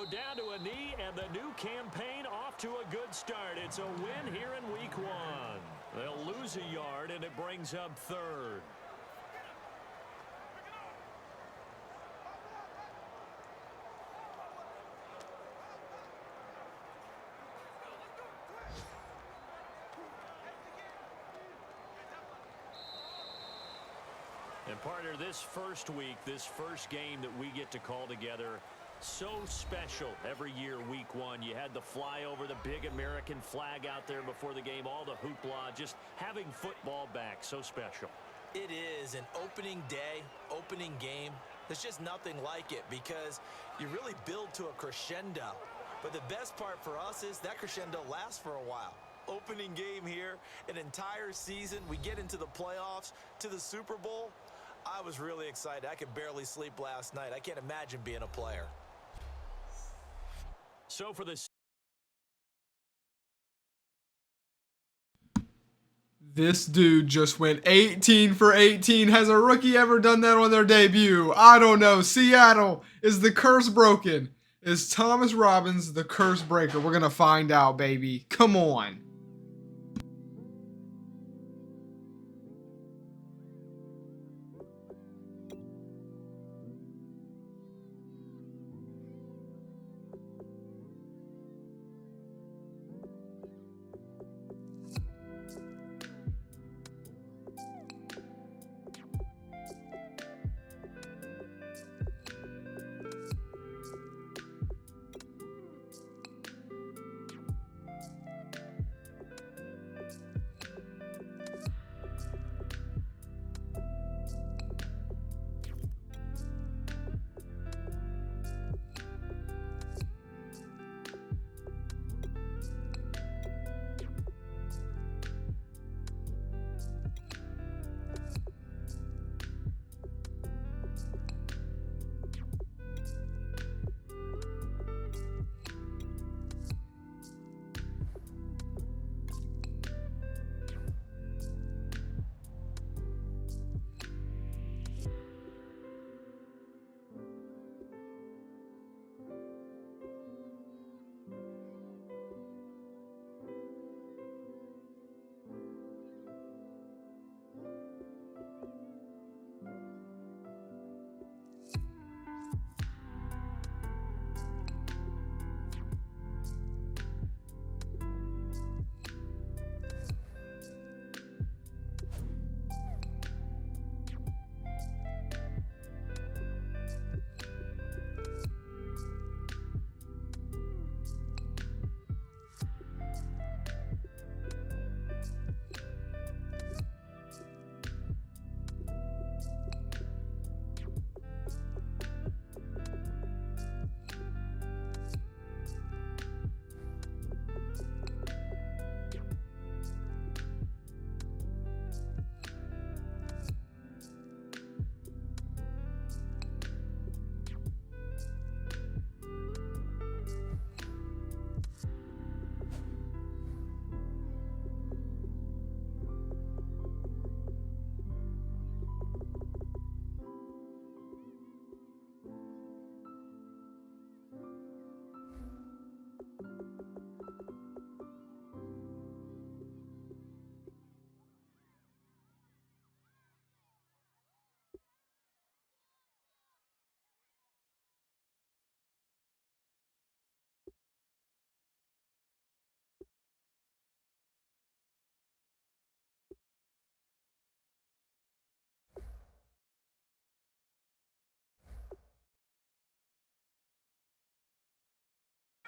go down to a knee, and the new campaign off to a good start. It's a win here in week 1. They'll lose a yard, and it brings up 3rd. And partner, this first week, this first game that we get to call together, so special every year, week 1. You had the flyover, the big American flag out there before the game, all the hoopla, just having football back, so special. It is an opening day, opening game. There's just nothing like it because you really build to a crescendo. But the best part for us is that crescendo lasts for a while. Opening game here, an entire season. We get into the playoffs, to the Super Bowl. I was really excited. I could barely sleep last night. I can't imagine being a player. So for this, This dude just went 18 for 18. Has a rookie ever done that on their debut? I don't know. Seattle, is the curse broken? Is Thomas Robbins the curse breaker? We're going to find out, baby. Come on.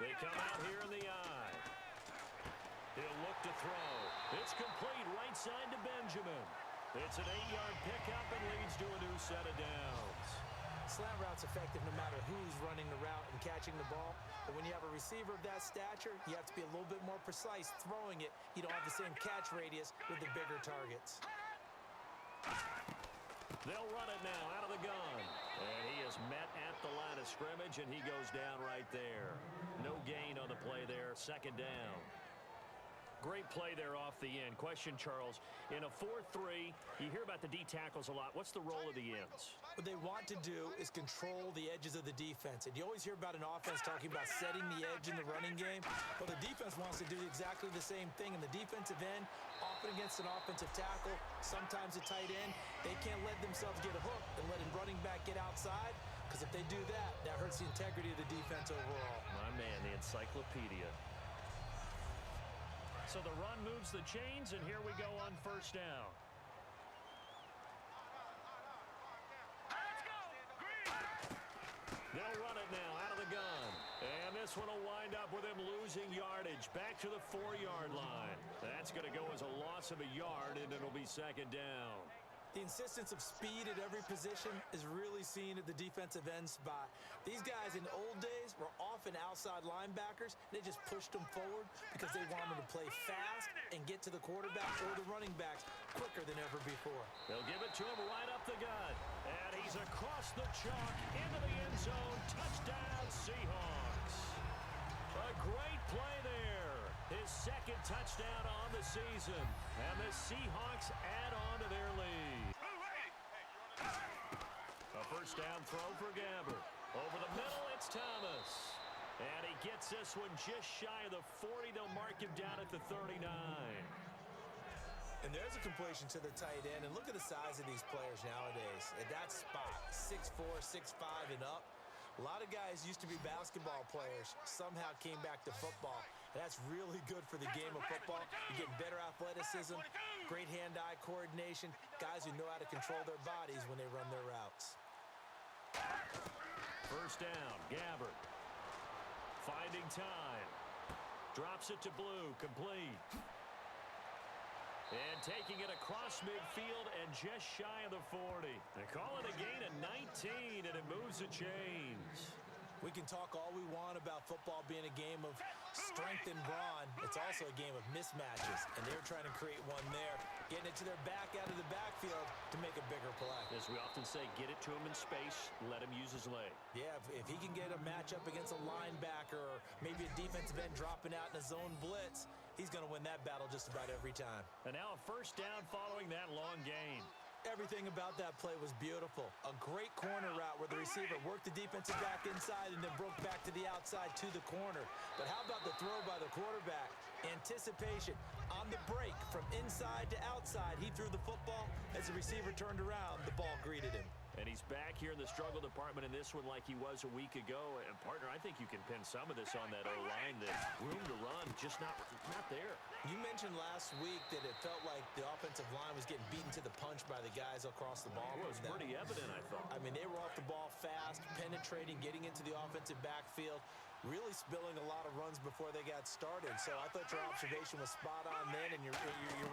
they come out here in the eye. He'll look to throw. It's complete right side to Benjamin. It's an 8-yard pickup and leads to a new set of downs. Slant route's effective no matter who's running the route and catching the ball. But when you have a receiver of that stature, you have to be a little bit more precise throwing it. You don't have the same catch radius with the bigger targets. They'll run it now out of the gun. And he is met at the line of scrimmage, and he goes down right there. No gain on the play there. Second down. Great play there off the end. Question, Charles, in a 4-3, you hear about the D tackles a lot. What's the role of the ends? What they want to do is control the edges of the defense. And you always hear about an offense talking about setting the edge in the running game. Well, the defense wants to do exactly the same thing. In the defensive end, often against an offensive tackle, sometimes a tight end, they can't let themselves get a hook and let a running back get outside. Because if they do that, that hurts the integrity of the defense overall. My man, the encyclopedia. So the run moves the chains, and here we go on first down. Let's go! Green! They'll run it now out of the gun. And this one will wind up with him losing yardage back to the 4-yard line. That's going to go as a loss of a yard, and it'll be second down. The insistence of speed at every position is really seen at the defensive end spot. These guys in the old days were often outside linebackers. They just pushed them forward because they wanted them to play fast and get to the quarterback or the running backs quicker than ever before. They'll give it to him right up the gut. And he's across the chalk into the end zone. Touchdown, Seahawks. A great play there. His second touchdown on the season. And the Seahawks add on to their lead. A first down throw for Gabbert. Over the middle, it's Thomas. And he gets this one just shy of the 40. They'll mark him down at the 39. And there's a completion to the tight end. And look at the size of these players nowadays. At that spot, 6'4", 6'5", and up. A lot of guys used to be basketball players, somehow came back to football. And that's really good for the game of football. You're getting better athleticism, great hand-eye coordination, guys who know how to control their bodies when they run their routes. First down, Gabbert. Finding time. Drops it to Blue, complete. And taking it across midfield and just shy of the 40. They call it a gain of 19, and it moves the chains. We can talk all we want about football being a game of strength and brawn. It's also a game of mismatches, and they're trying to create one there, getting it to their back out of the backfield to make a bigger play. As we often say, get it to him in space, let him use his leg. Yeah, if he can get a matchup against a linebacker or maybe a defensive end dropping out in a zone blitz, he's going to win that battle just about every time. And now a first down following that long gain. Everything about that play was beautiful. A great corner route where the receiver worked the defensive back inside and then broke back to the outside to the corner. But how about the throw by the quarterback? Anticipation on the break from inside to outside. He threw the football. As the receiver turned around, the ball greeted him. And he's back here in the struggle department in this one like he was a week ago. And, partner, I think you can pin some of this on that O-line. The room to run, just not there. You mentioned last week that it felt like the offensive line was getting beaten to the punch by the guys across the ball. It was pretty evident, I thought. I mean, they were off the ball fast, penetrating, getting into the offensive backfield, really spilling a lot of runs before they got started. So I thought your observation was spot on then, and you're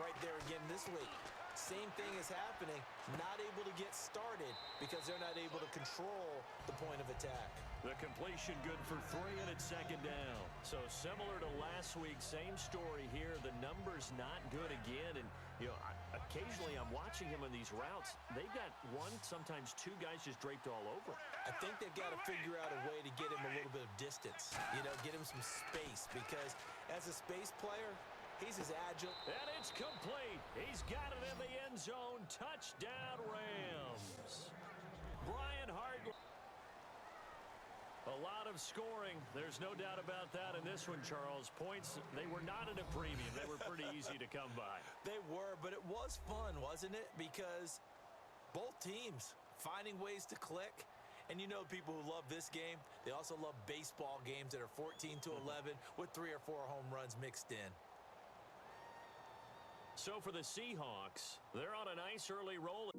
right there again this week. Same thing is happening, not able to get started because they're not able to control the point of attack. The completion good for 3, and it's second down. So similar to last week, same story here. The numbers not good again, and occasionally I'm watching him on these routes. They've got one, sometimes two guys just draped all over. I think they've got to figure out a way to get him a little bit of distance, get him some space, because as a space player, he's as agile. And it's complete. He's got it in the end zone. Touchdown, Rams. Brian Hartley. A lot of scoring. There's no doubt about that in this one, Charles. Points, they were not at a premium. They were pretty easy to come by. They were, but it was fun, wasn't it? Because both teams finding ways to click. And people who love this game, they also love baseball games that are 14-11 with 3 or 4 home runs mixed in. So for the Seahawks, they're on a nice early roll.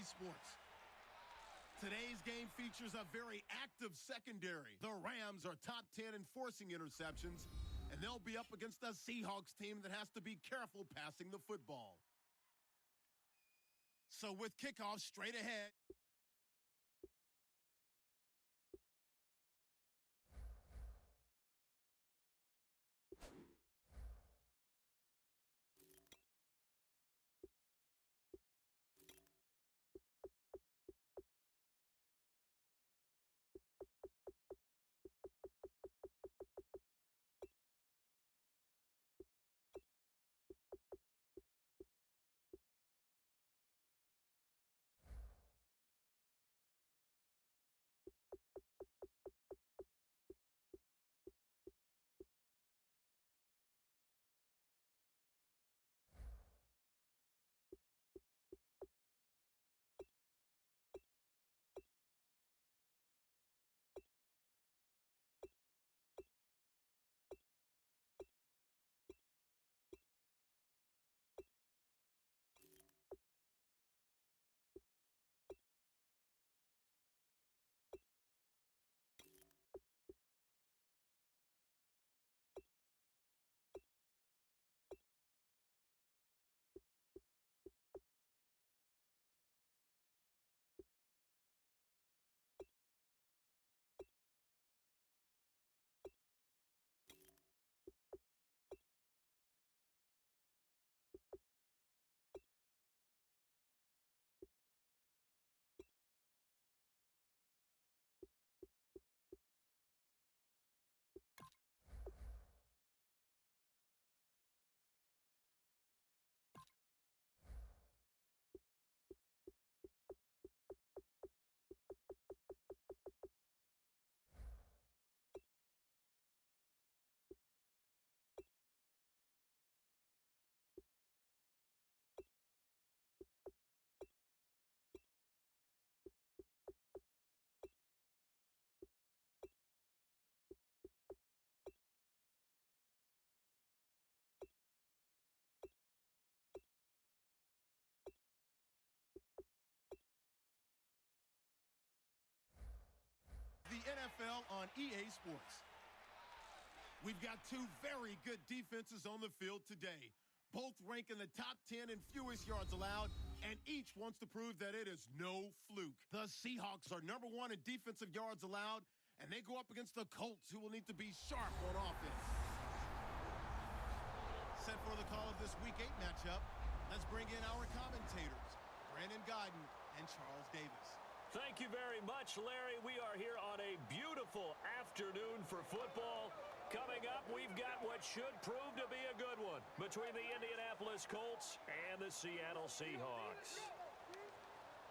Sports. Today's game features a very active secondary. The Rams are top 10 in forcing interceptions, and they'll be up against a Seahawks team that has to be careful passing the football. So with kickoff straight ahead. The NFL on EA Sports. We've got two very good defenses on the field today. Both rank in the top 10 in fewest yards allowed, and each wants to prove that it is no fluke. The Seahawks are number 1 in defensive yards allowed, and they go up against the Colts, who will need to be sharp on offense. Set for the call of this Week 8 matchup, let's bring in our commentators, Brandon Godden and Charles Davis. Thank you very much, Larry. We are here on a beautiful afternoon for football. Coming up, we've got what should prove to be a good one between the Indianapolis Colts and the Seattle Seahawks.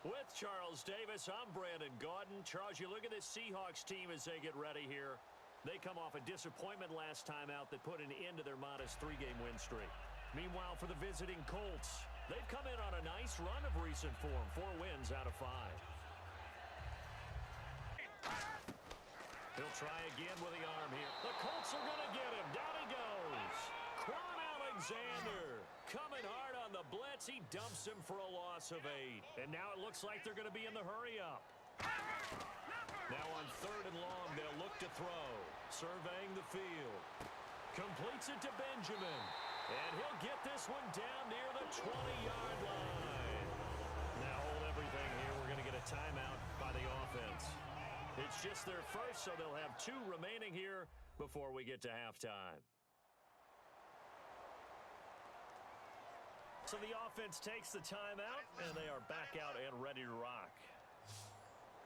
With Charles Davis, I'm Brandon Gaudin. Charles, you look at this Seahawks team as they get ready here. They come off a disappointment last time out that put an end to their modest 3-game win streak. Meanwhile, for the visiting Colts, they've come in on a nice run of recent form, 4 wins out of 5. He'll try again with the arm here. The Colts are going to get him. Down he goes. Quan Alexander coming hard on the blitz. He dumps him for a loss of 8. And now it looks like they're going to be in the hurry-up. Now on 3rd and long, they'll look to throw. Surveying the field. Completes it to Benjamin. And he'll get this one down near the 20-yard line. Now hold everything here. We're going to get a timeout by the offense. It's just their first, so they'll have 2 remaining here before we get to halftime. So the offense takes the timeout, and they are back out and ready to rock.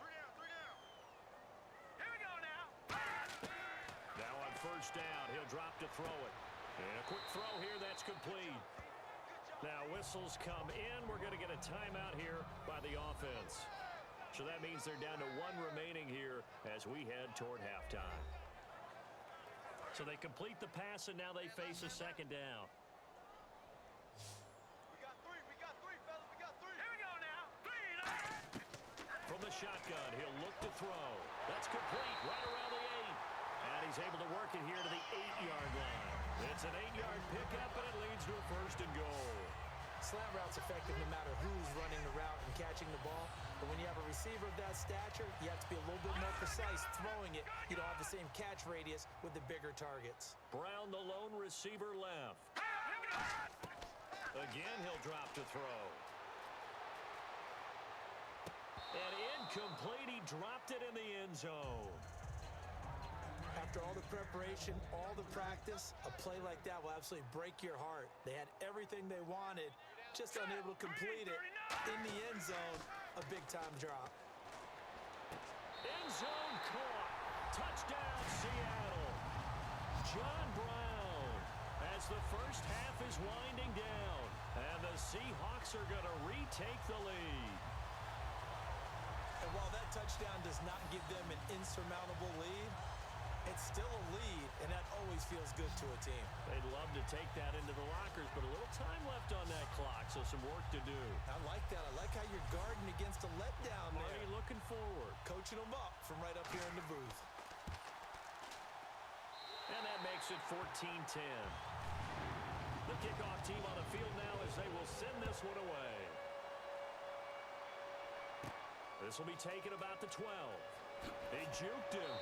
3 down. Here we go now. Now on 1st down, he'll drop to throw it. And a quick throw here, that's complete. Now whistles come in. We're going to get a timeout here by the offense. So that means they're down to 1 remaining here as we head toward halftime. So they complete the pass, and now they face a 2nd down. We got 3, fellas. We got 3. Here we go now. 3. From the shotgun, he'll look to throw. That's complete right around the 8. And he's able to work it here to the 8-yard line. It's an 8-yard pickup, and it leads to a 1st and goal. Slant route's effective no matter who's running the route and catching the ball. receiver of that stature, you have to be a little bit more precise throwing it. You don't have the same catch radius with the bigger targets. Brown, the lone receiver, left. Again, he'll drop to throw. And incomplete. He dropped it in the end zone. After all the preparation, all the practice, a play like that will absolutely break your heart. They had everything they wanted, just unable to complete it. In the end zone, a big-time drop. End zone caught. Touchdown, Seattle. John Brown, as the first half is winding down, and the Seahawks are going to retake the lead. And while that touchdown does not give them an insurmountable lead, it's still a lead, and that always feels good to a team. They'd love to take that into the lockers, but a little time left on that clock, so some work to do. I like that. I like how you're guarding against a letdown there. Marty looking forward. Coaching them up from right up here in the booth. And that makes it 14-10. The kickoff team on the field now as they will send this one away. This will be taken about the 12. He juked him.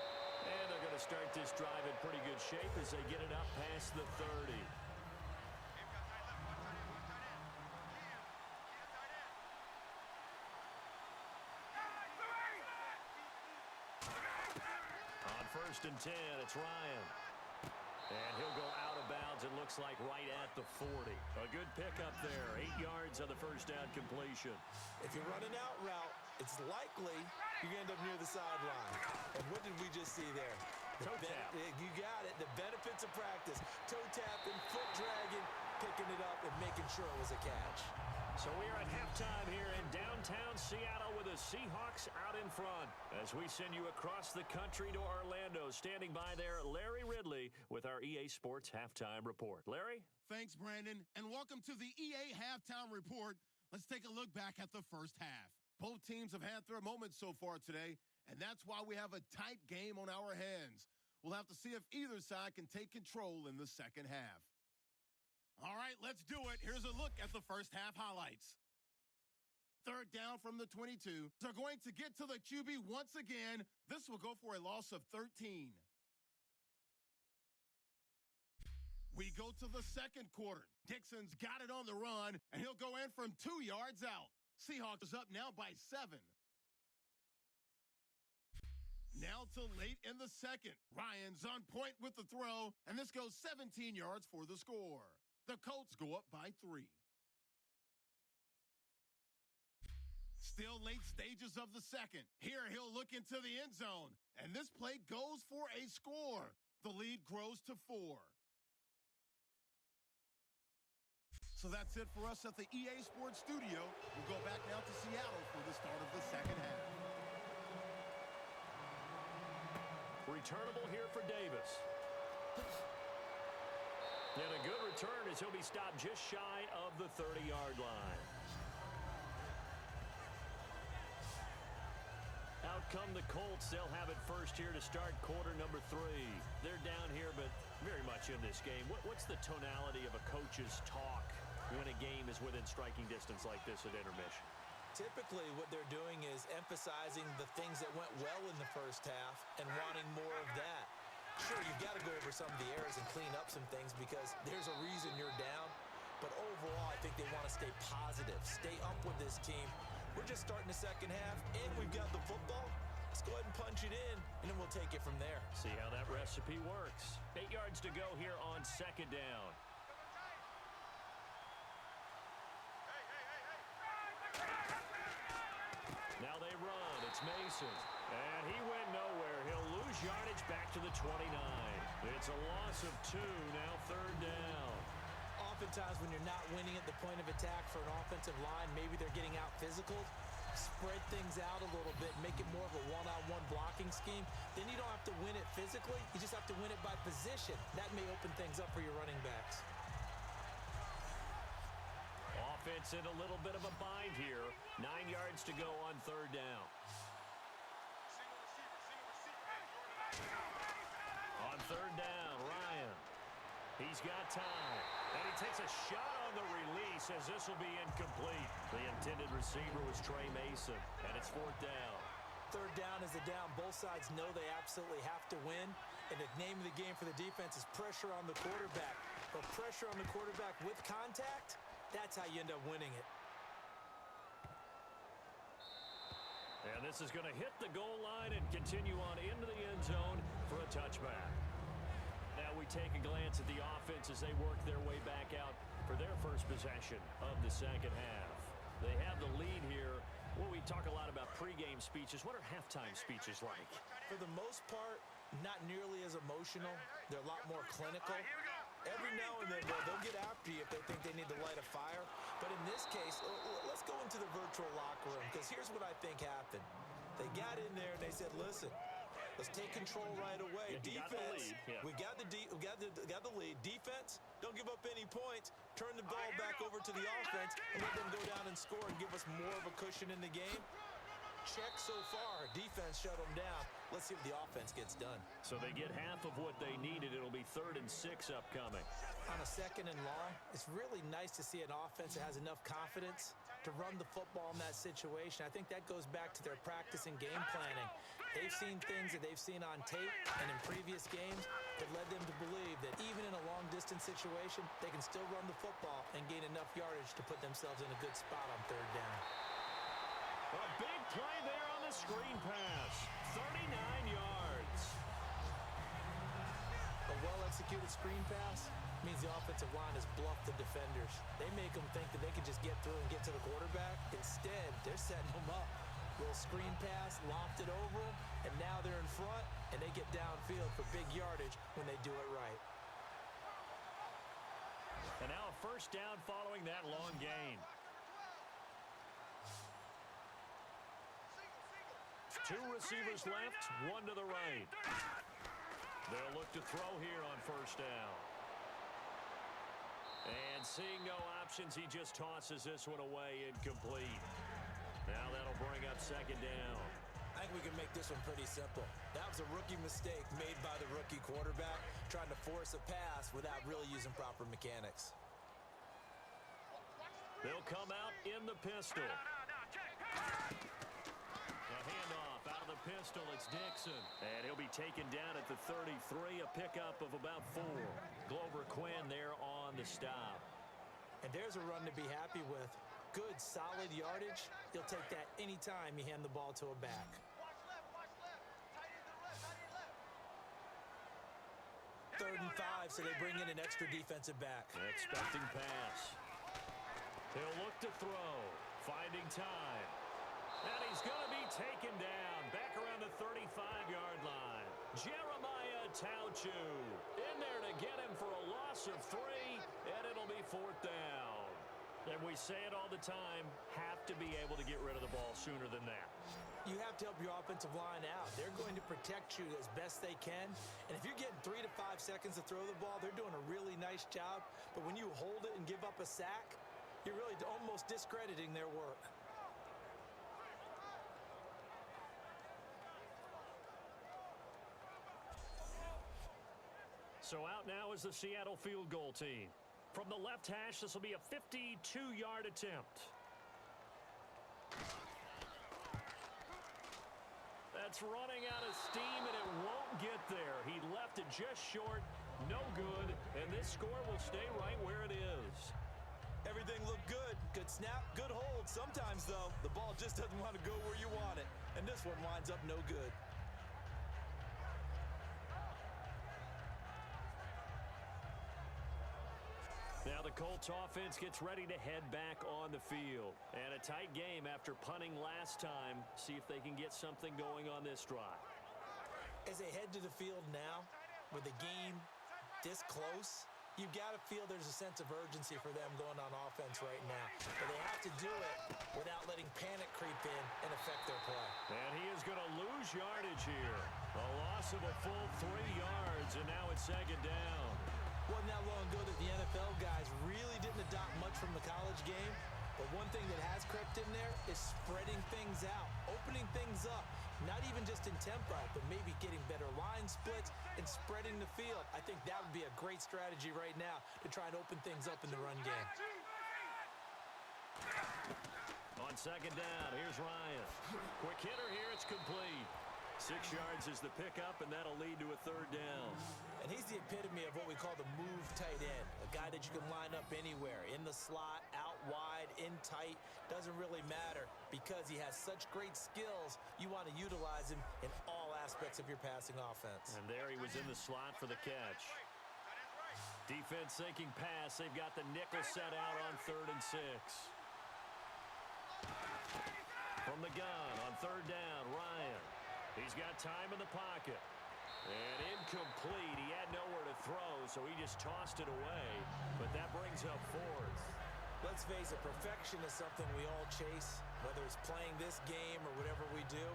And they're going to start this drive in pretty good shape as they get it up past the 30. On 1st and 10, it's Ryan. And he'll go out of bounds, it looks like right at the 40. A good pickup there, 8 yards on the first down completion. If you're running out route, it's likely you're going to end up near the sideline. And what did we just see there? Toe tap. You got it. The benefits of practice. Toe tapping, foot dragging, picking it up, and making sure it was a catch. So we are at halftime here in downtown Seattle with the Seahawks out in front. As we send you across the country to Orlando, standing by there, Larry Ridley with our EA Sports Halftime Report. Larry? Thanks, Brandon, and welcome to the EA Halftime Report. Let's take a look back at the first half. Both teams have had their moments so far today, and that's why we have a tight game on our hands. We'll have to see if either side can take control in the second half. All right, let's do it. Here's a look at the first half highlights. Third down from the 22. They're going to get to the QB once again. This will go for a loss of 13. We go to the second quarter. Dixon's got it on the run, and he'll go in from 2 yards out. Seahawks is up now by 7. Now to late in the second. Ryan's on point with the throw, and this goes 17 yards for the score. The Colts go up by 3. Still late stages of the second. Here he'll look into the end zone, and this play goes for a score. The lead grows to 4. So that's it for us at the EA Sports Studio. We'll go back now to Seattle for the start of the second half. Returnable here for Davis. And a good return as he'll be stopped just shy of the 30-yard line. Out come the Colts. They'll have it first here to start quarter number 3. They're down here, but very much in this game. What's the tonality of a coach's talk when a game is within striking distance like this at intermission? Typically, what they're doing is emphasizing the things that went well in the first half and wanting more of that. Sure, you've got to go over some of the errors and clean up some things because there's a reason you're down. But overall, I think they want to stay positive, stay up with this team. We're just starting the second half, and we've got the football. Let's go ahead and punch it in, and then we'll take it from there. See how that recipe works. 8 yards to go here on second down. Now they run. It's Mason. And he went nowhere. He'll lose yardage back to the 29. It's a loss of 2. Now third down. Oftentimes when you're not winning at the point of attack for an offensive line, maybe they're getting out physical, spread things out a little bit, make it more of a one-on-one blocking scheme. Then you don't have to win it physically. You just have to win it by position. That may open things up for your running backs. Offense in a little bit of a bind here. 9 yards to go on third down. On third down, Ryan. He's got time. And he takes a shot on the release as this will be incomplete. The intended receiver was Trey Mason, and it's 4th down. 3rd down is the down. Both sides know they absolutely have to win. And the name of the game for the defense is pressure on the quarterback. But pressure on the quarterback with contact, that's how you end up winning it. And this is going to hit the goal line and continue on into the end zone for a touchback. Now we take a glance at the offense as they work their way back out for their first possession of the second half. They have the lead here. Well, we talk a lot about pregame speeches. What are halftime speeches like? For the most part, not nearly as emotional. They're a lot more clinical. Every now and then, they'll get after you if they think they need to light a fire. But in this case, let's go into the virtual locker room, because here's what I think happened. They got in there and they said, listen, let's take control right away. Defense, we got the lead. Defense, don't give up any points. Turn the ball back over to the offense and let them go down and score and give us more of a cushion in the game. Check so far. Defense shut them down. Let's see what the offense gets done. So they get half of what they needed. It'll be 3rd and 6 upcoming. On a 2nd and long, it's really nice to see an offense that has enough confidence to run the football in that situation. I think that goes back to their practice and game planning. They've seen things that they've seen on tape and in previous games that led them to believe that even in a long-distance situation, they can still run the football and gain enough yardage to put themselves in a good spot on 3rd down. A big play there on the screen pass. 39 yards. A well-executed screen pass means the offensive line has bluffed the defenders. They make them think that they can just get through and get to the quarterback. Instead, they're setting them up. Little screen pass, lofted over them, and now they're in front, and they get downfield for big yardage when they do it right. And now a 1st down following that long gain. 2 receivers left, 1 to the right. They'll look to throw here on 1st down. And seeing no options, he just tosses this one away incomplete. Now that'll bring up 2nd down. I think we can make this one pretty simple. That was a rookie mistake made by the rookie quarterback, trying to force a pass without really using proper mechanics. They'll come out in the pistol. A handoff out of the pistol. It's Dixon. And he'll be taken down at the 33, a pickup of about 4. Glover Quinn there on the stop. And there's a run to be happy with. Good, solid yardage. You'll take that anytime you hand the ball to a back. Watch left, tight end to the right, tight end left. 3rd and 5, so they bring in an extra defensive back. Expecting pass. He'll look to throw. Finding time. And he's going to be taken down. Back around the 35-yard line. Jeremiah Tauchu in there to get him for a loss of 3, and it'll be 4th down. And we say it all the time, have to be able to get rid of the ball sooner than that. You have to help your offensive line out. They're going to protect you as best they can. And if you're getting 3 to 5 seconds to throw the ball, they're doing a really nice job. But when you hold it and give up a sack, you're really almost discrediting their work. So out now is the Seattle field goal team. From the left hash, this will be a 52-yard attempt. That's running out of steam, and it won't get there. He left it just short, no good, and this score will stay right where it is. Everything looked good. Good snap, good hold. Sometimes, though, the ball just doesn't want to go where you want it, and this one winds up no good. Now the Colts offense gets ready to head back on the field. And a tight game after punting last time. See if they can get something going on this drive. As they head to the field now, with the game this close, you've got to feel there's a sense of urgency for them going on offense right now. But they have to do it without letting panic creep in and affect their play. And he is going to lose yardage here. A loss of a full 3 yards, and now it's 2nd down. Wasn't that long ago that the NFL guys really didn't adopt much from the college game. But one thing that has crept in there is spreading things out, opening things up. Not even just in tempo, but maybe getting better line splits and spreading the field. I think that would be a great strategy right now to try and open things up in the run game. On second down, here's Ryan. Quick hitter here, it's complete. 6 yards is the pickup, and that'll lead to a third down. And he's the epitome of what we call the move tight end, a guy that you can line up anywhere, in the slot, out wide, in tight, doesn't really matter because he has such great skills. You want to utilize him in all aspects of your passing offense. And there he was in the slot for the catch. Defense sinking pass. They've got the nickel set out on 3rd and 6. From the gun on 3rd down, Ryan. He's got time in the pocket. And incomplete. He had nowhere to throw, so he just tossed it away. But that brings up 4th. Let's face it, perfection is something we all chase, whether it's playing this game or whatever we do.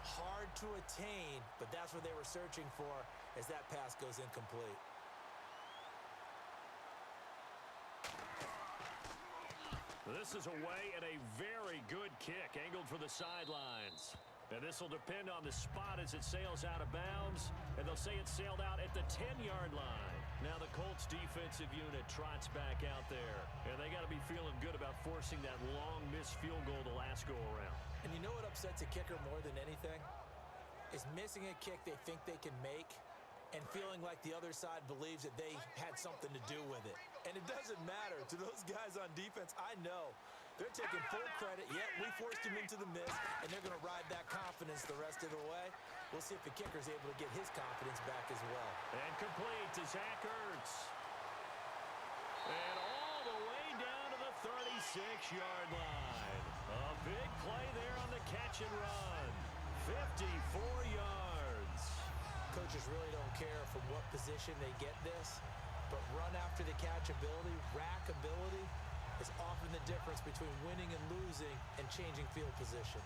Hard to attain, but that's what they were searching for as that pass goes incomplete. This is away and a very good kick, angled for the sidelines. And this will depend on the spot as it sails out of bounds. And they'll say it sailed out at the 10-yard line. Now the Colts defensive unit trots back out there. And they got to be feeling good about forcing that long missed field goal the last go around. And you know what upsets a kicker more than anything? Is missing a kick they think they can make and feeling like the other side believes that they had something to do with it. And it doesn't matter. To those guys on defense, I know they're taking full credit. Yep, we forced him into the miss, and they're going to ride that confidence the rest of the way. We'll see if the kicker's able to get his confidence back as well. And complete to Zach Ertz. And all the way down to the 36-yard line. A big play there on the catch and run. 54 yards. Coaches really don't care from what position they get this, but run after the catch ability, rack ability, is often the difference between winning and losing and changing field position.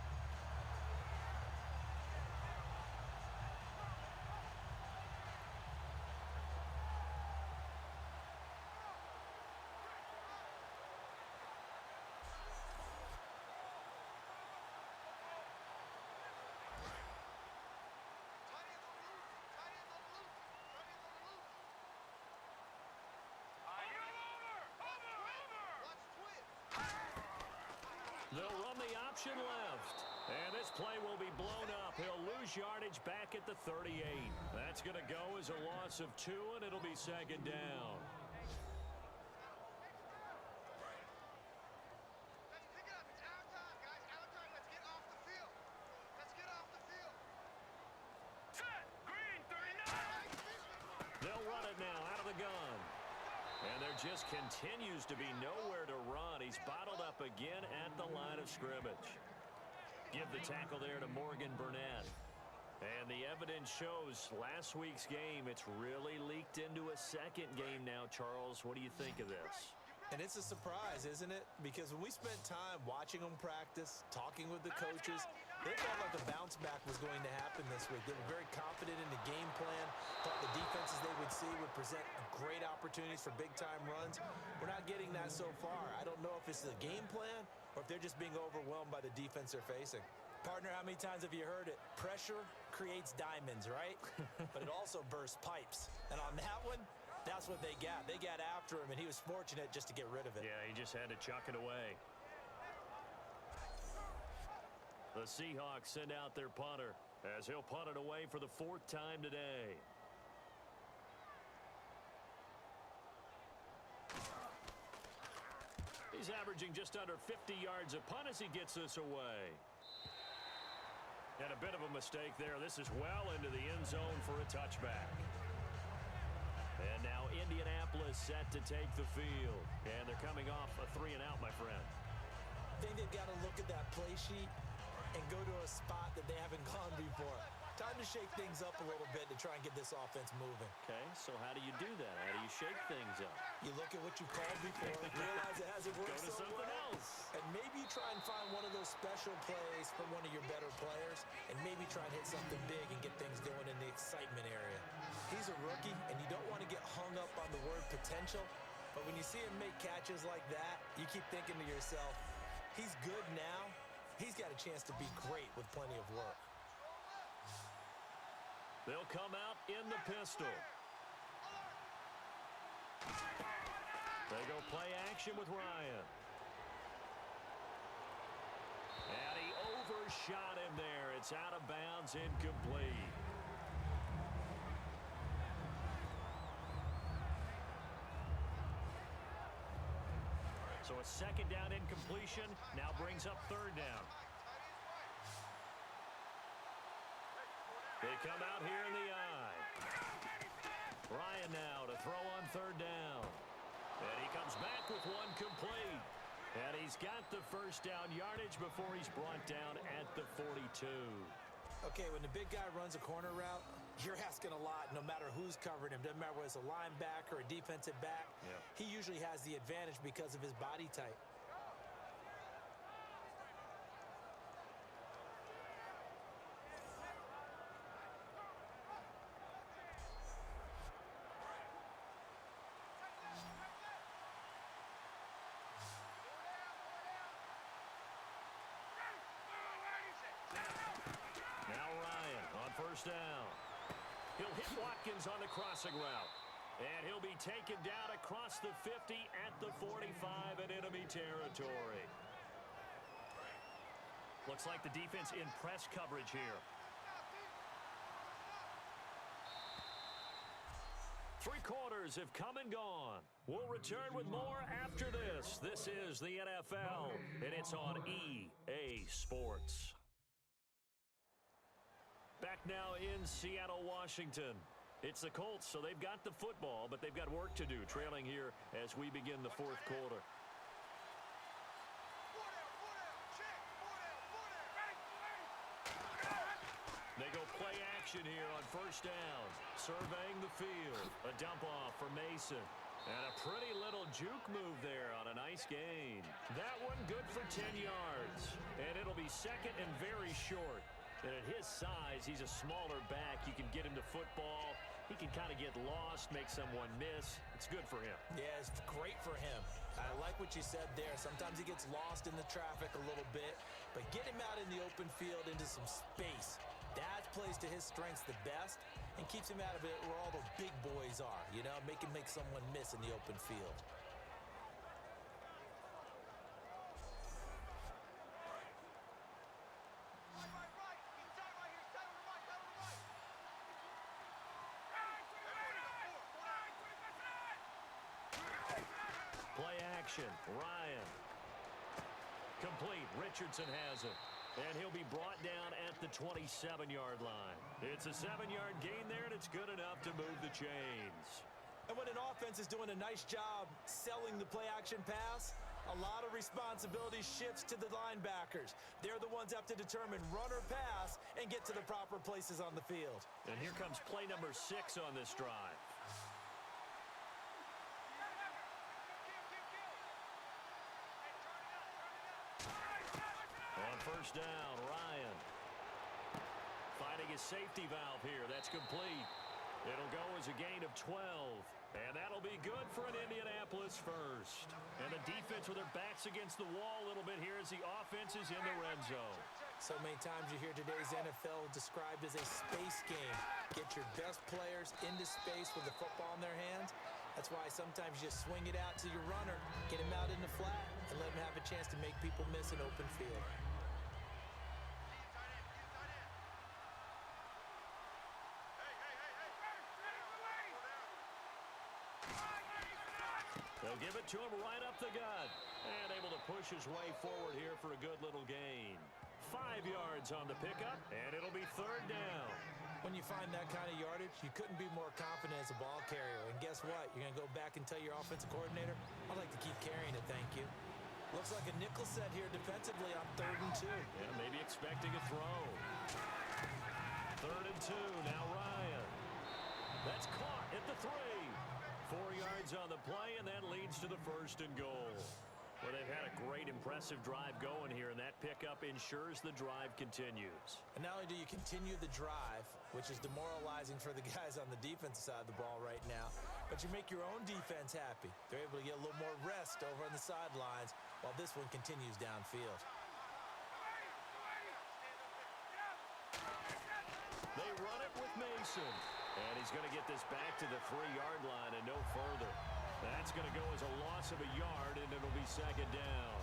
They'll run the option left. And this play will be blown up. He'll lose yardage back at the 38. That's going to go as a loss of 2, and it'll be second down. Let's pick it up. It's our time, guys. Our time. Let's get off the field. Let's get off the field. Set. Green 39. They'll run it now out of the gun. And there just continues to be nowhere to run. He's bottled up again at the line of scrimmage. Give the tackle there to Morgan Burnett. And the evidence shows last week's game, it's really leaked into a second game now, Charles. What do you think of this? And it's a surprise, isn't it? Because when we spent time watching them practice, talking with the coaches, they felt like a bounce back was going to happen this week. They were very confident in the game plan, thought the defenses they would see would present great opportunities for big-time runs. We're not getting that so far. I don't know if it's the game plan or if they're just being overwhelmed by the defense they're facing. Partner, how many times have you heard it? Pressure creates diamonds, right? But it also bursts pipes. And on that one, that's what they got. They got after him, and he was fortunate just to get rid of it. Yeah, he just had to chuck it away. The Seahawks send out their punter as he'll punt it away for the 4th time today. He's averaging just under 50 yards a punt as he gets this away. And a bit of a mistake there. This is well into the end zone for a touchback. And now Indianapolis set to take the field. And they're coming off a 3-and-out, my friend. I think they've got to look at that play sheet and go to a spot that they haven't gone before. Time to shake things up a little bit to try and get this offense moving. Okay, so how do you do that? How do you shake things up? You look at what you called before, realize it hasn't worked Go to so something well, else. and maybe you try and find one of those special plays from one of your better players, and maybe try and hit something big and get things going in the excitement area. He's a rookie, and you don't want to get hung up on the word potential, But when you see him make catches like that, you keep thinking to yourself, he's good now. He's got a chance to be great with plenty of work. They'll come out in the pistol. They go play action with Ryan. And he overshot him there. It's out of bounds, incomplete. So a second down incompletion now brings up third down. They come out here in the eye. Ryan now to throw on third down. And he comes back with one complete. And he's got the first down yardage before he's brought down at the 42. Okay, when the big guy runs a corner route, you're asking a lot no matter who's covering him. Doesn't matter whether it's a linebacker or a defensive back. Yep. He usually has the advantage because of his body type. Down. He'll hit Watkins on the crossing route. And he'll be taken down across the 50 at the 45 in enemy territory. Looks like the defense in press coverage here. 3 quarters have come and gone. We'll return with more after this. This is the NFL, and it's on EA Sports. Back now in Seattle, Washington. It's the Colts, so they've got the football, but they've got work to do, trailing here as we begin the fourth quarter. They go play action here on first down, surveying the field. A dump off for Mason. And a pretty little juke move there on a nice gain. That one good for 10 yards. And it'll be second and very short. And at his size, he's a smaller back. You can get him to football. He can kind of get lost, make someone miss. It's good for him. Yeah, it's great for him. I like what you said there. Sometimes he gets lost in the traffic a little bit. But get him out in the open field into some space. That plays to his strengths the best and keeps him out of it where all the big boys are. You know, make him make someone miss in the open field. Ryan. Complete. Richardson has it. And he'll be brought down at the 27-yard line. It's a 7-yard gain there, and it's good enough to move the chains. And when an offense is doing a nice job selling the play-action pass, a lot of responsibility shifts to the linebackers. They're the ones that have to determine run or pass and get to the proper places on the field. And here comes play number 6 on this drive. On first down, Ryan. Finding his safety valve here. That's complete. It'll go as a gain of 12. And that'll be good for an Indianapolis first. And the defense with their backs against the wall a little bit here as the offense is in the red zone. So many times you hear today's NFL described as a space game. Get your best players into space with the football in their hands. That's why sometimes you just swing it out to your runner, get him out in the flat, and let him have a chance to make people miss an open field. They'll give it to him right up the gut. And able to push his way forward here for a good little gain. 5 yards on the pickup, and it'll be third down. When you find that kind of yardage, you couldn't be more confident as a ball carrier. And guess what? You're going to go back and tell your offensive coordinator, I'd like to keep carrying it, thank you. Looks like a nickel set here defensively on 3rd and 2. Yeah, maybe expecting a throw. 3rd and 2, now Ryan. That's caught at the 3. 4 yards on the play, and that leads to the 1st and goal. Well, they've had a great, impressive drive going here, and that pickup ensures the drive continues. And not only do you continue the drive, which is demoralizing for the guys on the defensive side of the ball right now, but you make your own defense happy. They're able to get a little more rest over on the sidelines while this one continues downfield. They run it with Mason, and he's going to get this back to the 3-yard line and no further. That's going to go as a loss of a yard, and it'll be second down.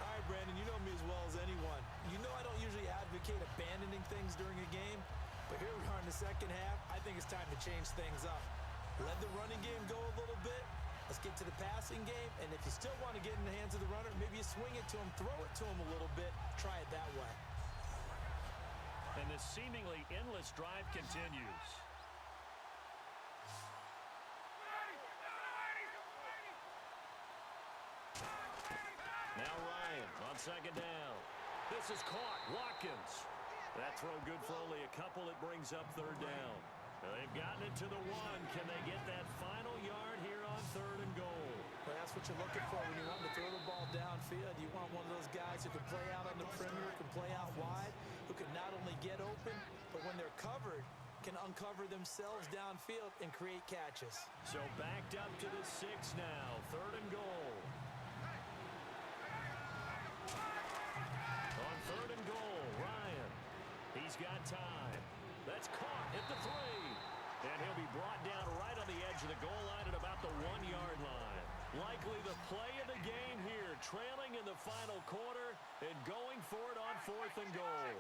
All right, Brandon, you know me as well as anyone. You know I don't usually advocate abandoning things during a game, but here we are in the second half. I think it's time to change things up. Let the running game go a little bit. Let's get to the passing game, and if you still want to get in the hands of the runner, maybe you swing it to him, throw it to him a little bit, try it that way. And this seemingly endless drive continues. Now Ryan on second down. This is caught. Watkins. That throw good for only a couple. It brings up third down. They've gotten it to the 1. Can they get that final yard here on 3rd and goal? Well, that's what you're looking for when you want to throw the ball downfield. You want one of those guys who can play out on the perimeter, can play out wide, who can not only get open, but when they're covered, can uncover themselves downfield and create catches. So backed up to the 6 now. 3rd and goal. On 3rd and goal, Ryan. He's got time. That's caught at the 3. And he'll be brought down right on the edge of the goal line at about the 1-yard line. Likely the play of the game here, trailing in the final quarter and going for it on 4th and goal.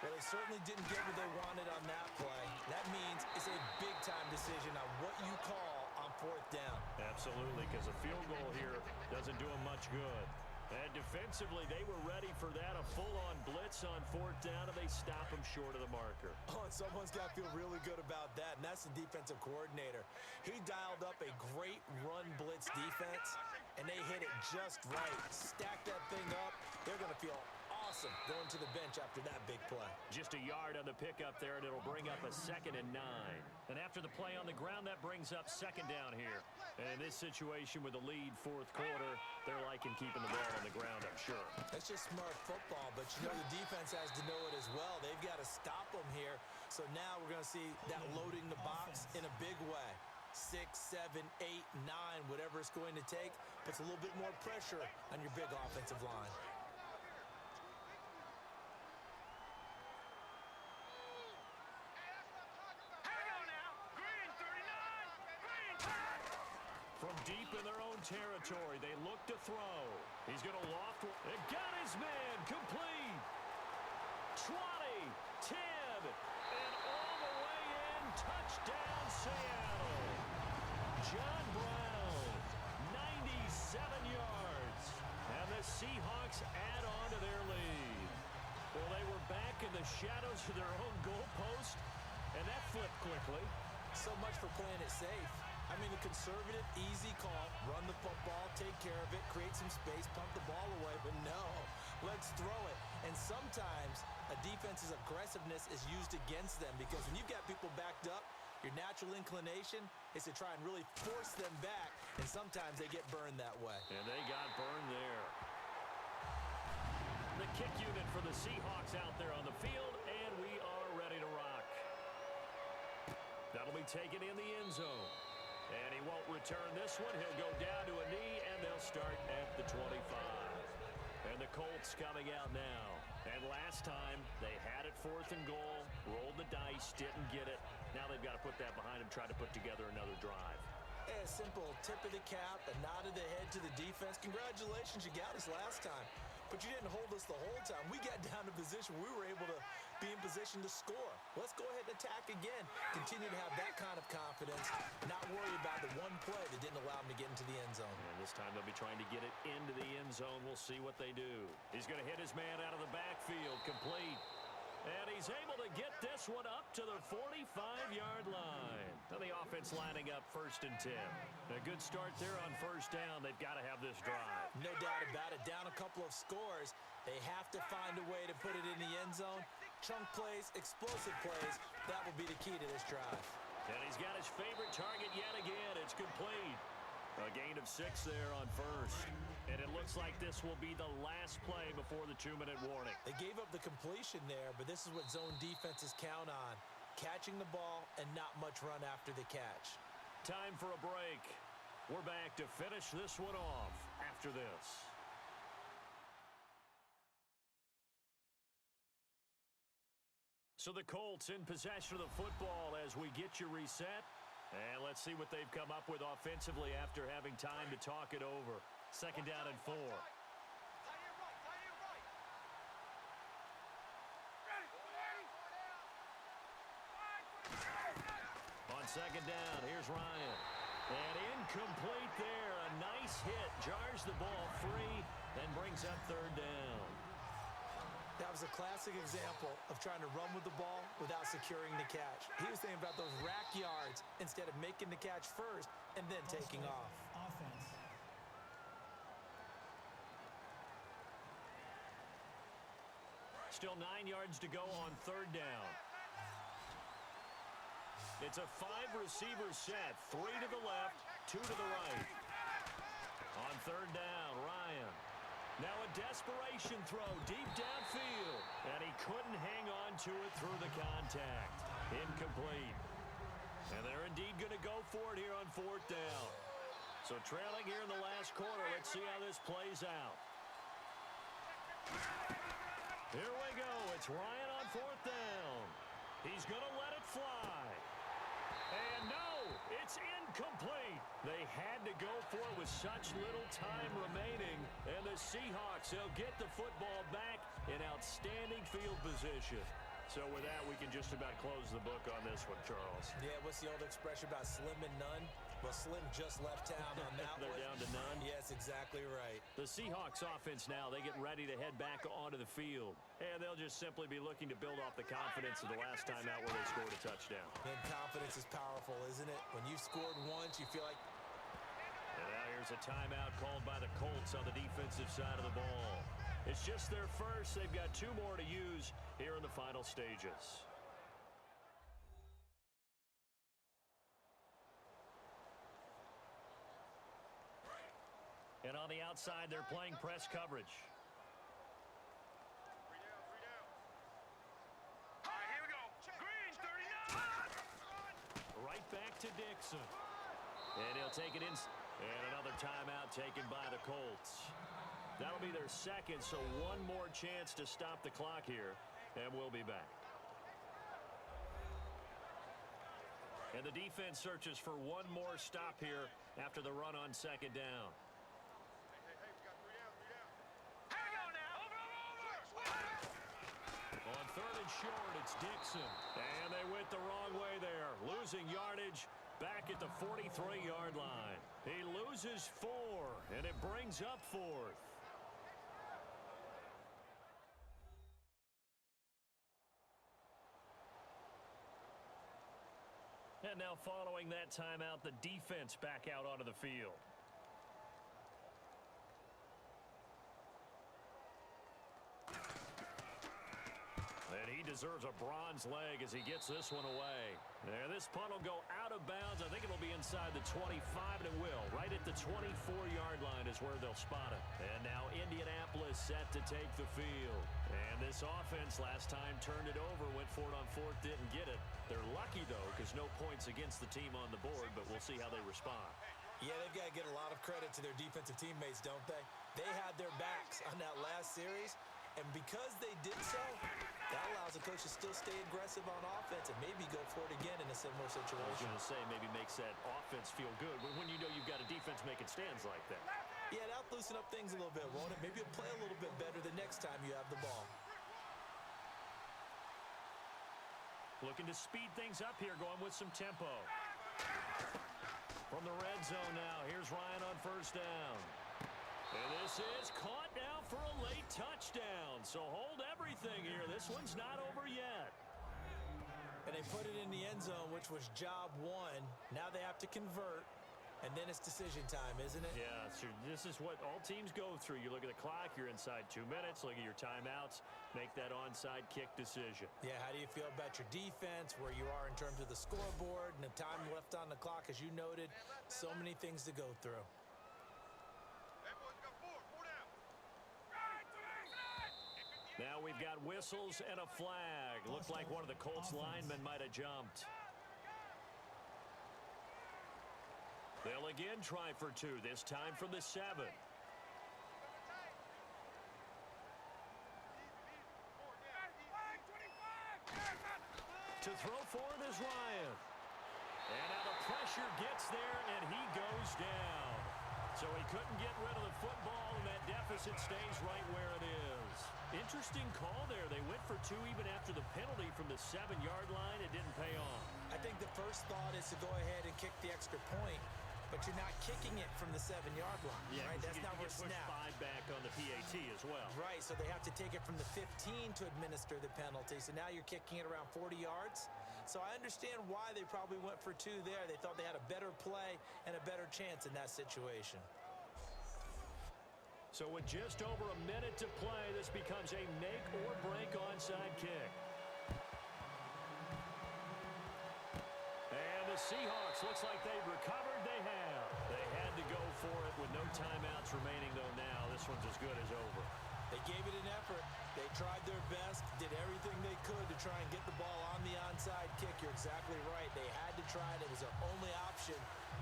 Well, they certainly didn't get what they wanted on that play. That means it's a big-time decision on what you call on 4th down. Absolutely, because a field goal here doesn't do them much good. And defensively, they were ready for that, a full-on blitz on 4th down, and they stop them short of the marker. Oh, and someone's got to feel really good about that, and that's the defensive coordinator. He dialed up a great run blitz defense, and they hit it just right. Stack that thing up. They're going to feel awesome going to the bench after that big play. Just a yard on the pickup there, and it'll bring up a 2nd and 9. And after the play on the ground, that brings up 2nd down here. And in this situation with the lead 4th quarter, they're liking keeping the ball on the ground, I'm sure. That's just smart football, but you know the defense has to know it as well. They've got to stop them here. So now we're going to see that loading the box in a big way. 6, 7, 8, 9, whatever it's going to take, puts a little bit more pressure on your big offensive line. From deep in their own territory, they look to throw. He's going to loft. It got his man complete. 20, 10, and all the way in. Touchdown, Seattle. John Brown, 97 yards. And the Seahawks add on to their lead. Well, they were back in the shadows of their own goalpost, and that flipped quickly. So much for playing it safe. I mean, the conservative, easy call, run the football, take care of it, create some space, pump the ball away, but no, let's throw it. And sometimes a defense's aggressiveness is used against them because when you've got people backed up, your natural inclination is to try and really force them back, and sometimes they get burned that way. And they got burned there. The kick unit for the Seahawks out there on the field, and we are ready to rock. That'll be taken in the end zone. And he won't return this one. He'll go down to a knee, and they'll start at the 25. And the Colts coming out now. And last time, they had it 4th and goal, rolled the dice, didn't get it. Now they've got to put that behind them, try to put together another drive. A simple tip of the cap, a nod of the head to the defense. Congratulations, you got us last time. But you didn't hold us the whole time. We got down to position. We were able to be in position to score. Let's go ahead and attack again. Continue to have that kind of confidence. Not worry about the one play that didn't allow them to get into the end zone. And this time they'll be trying to get it into the end zone. We'll see what they do. He's going to hit his man out of the backfield. Complete. And he's able to get this one up to the 45-yard line. And the offense lining up 1st and 10. A good start there on 1st down. They've got to have this drive. No doubt about it. Down a couple of scores. They have to find a way to put it in the end zone. Chunk plays, explosive plays. That will be the key to this drive. And he's got his favorite target yet again. It's complete. A gain of 6 there on 1st. And it looks like this will be the last play before the 2-minute warning. They gave up the completion there, but this is what zone defenses count on. Catching the ball and not much run after the catch. Time for a break. We're back to finish this one off after this. So the Colts in possession of the football as we get you reset. And let's see what they've come up with offensively after having time to talk it over. Second down and 4. On second down, here's Ryan. And incomplete there. A nice hit. Jars the ball free and brings up third down. That was a classic example of trying to run with the ball without securing the catch. He was thinking about those rack yards instead of making the catch first and then taking off. Offense. Still 9 yards to go on third down. It's a 5-receiver set. 3 to the left, 2 to the right. On third down, Ryan. Now a desperation throw deep downfield. And he couldn't hang on to it through the contact. Incomplete. And they're indeed going to go for it here on fourth down. So trailing here in the last quarter. Let's see how this plays out. Here we go. It's Ryan on fourth down. He's going to let it fly. And no, it's incomplete. They had to go for it with such little time remaining. And the Seahawks, they'll get the football back in outstanding field position. So with that, we can just about close the book on this one, Charles. Yeah, what's the old expression about slim and none? Well, Slim just left town on that They're one. down to none. Yes, exactly right. The Seahawks offense now, they get ready to head back onto the field. And they'll just simply be looking to build off the confidence of the last time out where they scored a touchdown. And confidence is powerful, isn't it? When you've scored once, you feel like... And now here's a timeout called by the Colts on the defensive side of the ball. It's just their first. They've got 2 more to use here in the final stages. And on the outside, they're playing press coverage. 3 down, 3 down. All right, here we go. Green, 39. Right back to Dixon. And he'll take it in. And another timeout taken by the Colts. That'll be their second, so one more chance to stop the clock here. And we'll be back. And the defense searches for one more stop here after the run on second down. Hey, we got 3 down, 3 down. Here we go now. Over. On third and short, it's Dixon. And they went the wrong way there. Losing yardage back at the 43-yard line. He loses 4, and it brings up 4th. And now following that timeout, the defense back out onto the field. And he deserves a bronze leg as he gets this one away. And this punt will go out of bounds. I think it'll be inside the 25, and it will. Right at the 24-yard line is where they'll spot it. And now Indianapolis set to take the field. And this offense last time turned it over, went for it on fourth, didn't get it. They're lucky, though, because no points against the team on the board, but we'll see how they respond. Yeah, they've got to get a lot of credit to their defensive teammates, don't they? They had their backs on that last series, and because they did so, that allows the coach to still stay aggressive on offense and maybe go for it again in a similar I was situation. going to say maybe makes that offense feel good, but when you know you've got a defense making stands like that. Yeah, that'll loosen up things a little bit, won't it? Maybe you'll play a little bit better the next time you have the ball. Looking to speed things up here, going with some tempo. From the red zone now, here's Ryan on first down. And this is caught now for a late touchdown. So hold everything here. This one's not over yet. And they put it in the end zone, which was job 1. Now they have to convert. And then it's decision time, isn't it? Yeah, so this is what all teams go through. You look at the clock, you're inside 2 minutes, look at your timeouts, make that onside kick decision. Yeah, how do you feel about your defense, where you are in terms of the scoreboard, and the time left on the clock, as you noted, so many things to go through. Hey, boys, we got 4. we've got whistles and a flag. Looked like one of the Colts linemen might have jumped. They'll again try for 2, this time from the 7. To throw for it is Ryan. And now the pressure gets there, and he goes down. So he couldn't get rid of the football, and that deficit stays right where it is. Interesting call there. They went for 2 even after the penalty from the 7-yard line. It didn't pay off. I think the first thought is to go ahead and kick the extra point, but you're not kicking it from the 7-yard line, right? That's not where push 5 back on the PAT as well. Right, so they have to take it from the 15 to administer the penalty. So now you're kicking it around 40 yards. So I understand why they probably went for 2 there. They thought they had a better play and a better chance in that situation. So with just over a minute to play, this becomes a make-or-break onside kick. And the Seahawks, looks like they've recovered. They have. They had to go for it with no timeouts remaining, though, now. This one's as good as over. They gave it an effort. They tried their best, did everything they could to try and get the ball on the onside kick. You're exactly right. They had to try it. It was their only option.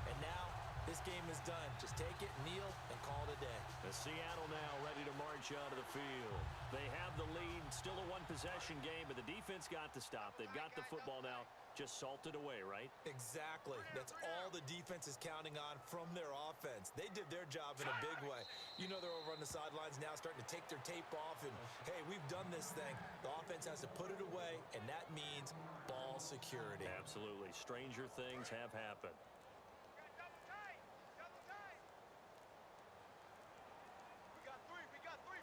And now this game is done. Just take it, kneel, and call it a day. The Seattle now ready to march out of the field. They have the lead. Still a one-possession game, but the defense got to stop. They've got the football now. Just salted away, right? Exactly. That's all the defense is counting on from their offense. They did their job in a big way. You know they're over on the sidelines now starting to take their tape off and, hey, we've done this thing. The offense has to put it away, and that means ball security. Absolutely. Stranger things have happened. Double tight. Double tight. We got 3,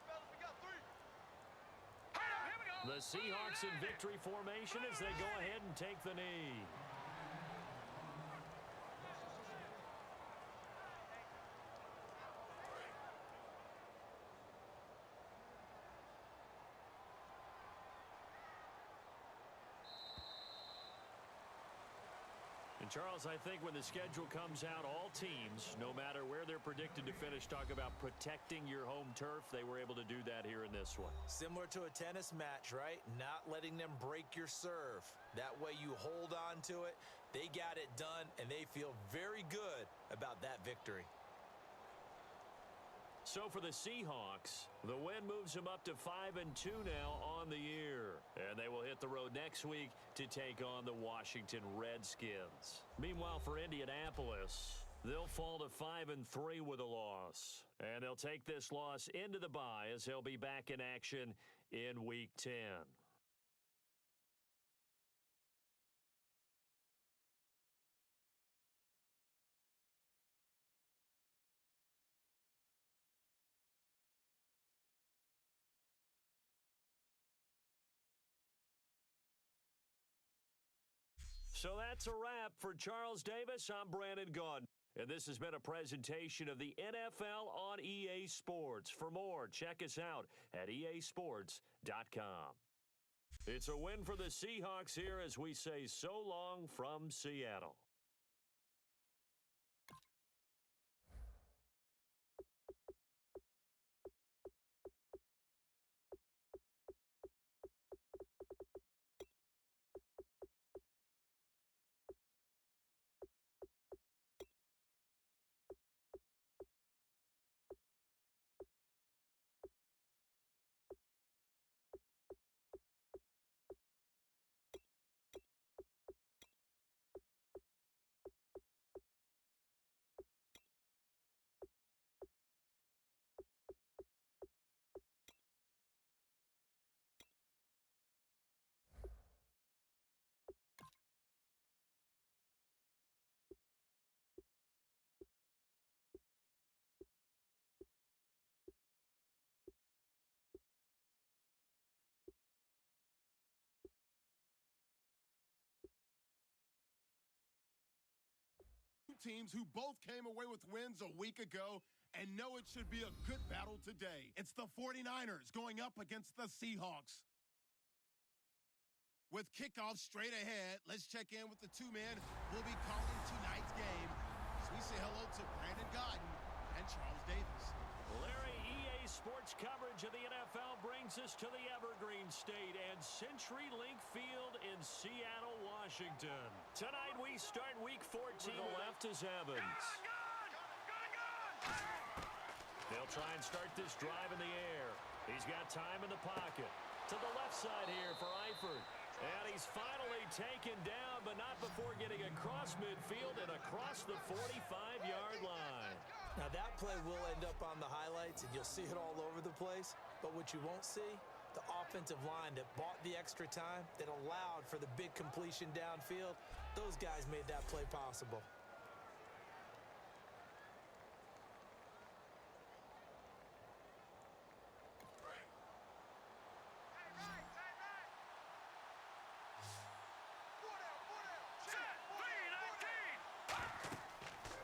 fellas. We got 3. Here we go. The Seahawks in victory formation as they go ahead and take the knee. And Charles, I think when the schedule comes out, all teams, no matter where they're predicted to finish, talk about protecting your home turf. They were able to do that here in this one. Similar to a tennis match, right? Not letting them break your serve. That way you hold on to it. They got it done, and they feel very good about that victory. So for the Seahawks, the win moves them up to 5-2 now on the year. And they will hit the road next week to take on the Washington Redskins. Meanwhile, for Indianapolis, they'll fall to 5-3 with a loss. And they'll take this loss into the bye as they'll be back in action in Week 10. So that's a wrap for Charles Davis. I'm Brandon Gaudin. And this has been a presentation of the NFL on EA Sports. For more, check us out at easports.com. It's a win for the Seahawks here as we say so long from Seattle. Teams who both came away with wins a week ago and know it should be a good battle today. It's the 49ers going up against the Seahawks. With kickoff straight ahead, let's check in with the two men who'll be calling tonight's game. So we say hello to Brandon Gaudin and Charles Davis. Larry, EA sports coverage of the NFL brings us to the Evergreen State and CenturyLink Field in Seattle, Washington. Tonight we start Week 14. Left is Evans. They'll try and start this drive in the air. He's got time in the pocket. To the left side here for Eifert. And he's finally taken down, but not before getting across midfield and across the 45-yard line. Now that play will end up on the highlights, and you'll see it all over the place. But what you won't see, the offensive line that bought the extra time, that allowed for the big completion downfield, those guys made that play possible.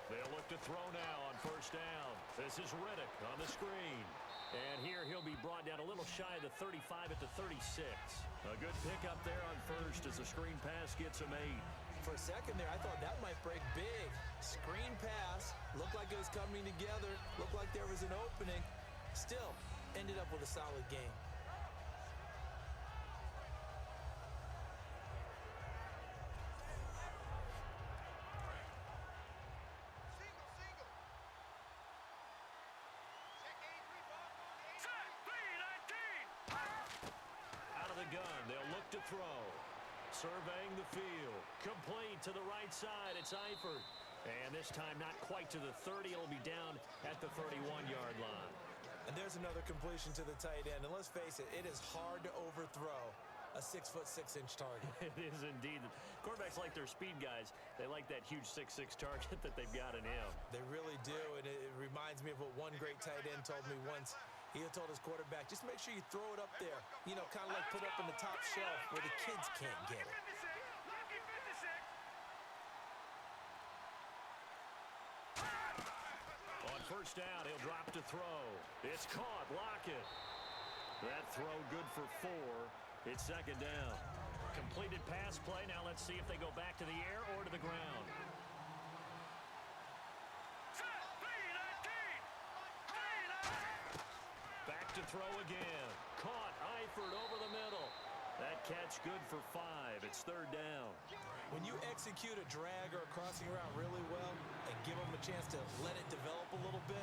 They'll look to throw now on first down. This is Riddick on the screen. And here he'll be brought down a little shy of the 35 at the 36. A good pickup there on first as the screen pass gets him 8. For a second there, I thought that might break big. Screen pass, looked like it was coming together, looked like there was an opening. Still, ended up with a solid game. Gun. They'll look to throw. Surveying the field. Complete to the right side. It's Eifert. And this time not quite to the 30. It'll be down at the 31-yard line. And there's another completion to the tight end. And let's face it, it is hard to overthrow a 6'6" target. It is indeed. Quarterbacks like their speed guys. They like that huge 6'6" target that they've got in him. They really do. And it reminds me of what one great tight end told me once. He told his quarterback, just make sure you throw it up there. You know, kind of like put it up in the top shelf where the kids can't get it. On first down, he'll drop to throw. It's caught. Lockett. That throw good for 4. It's second down. Completed pass play. Now let's see if they go back to the air or to the ground. Back to throw again. Caught. Eifert over the middle. That catch good for 5. It's third down. When you execute a drag or a crossing route really well and give them a chance to let it develop a little bit,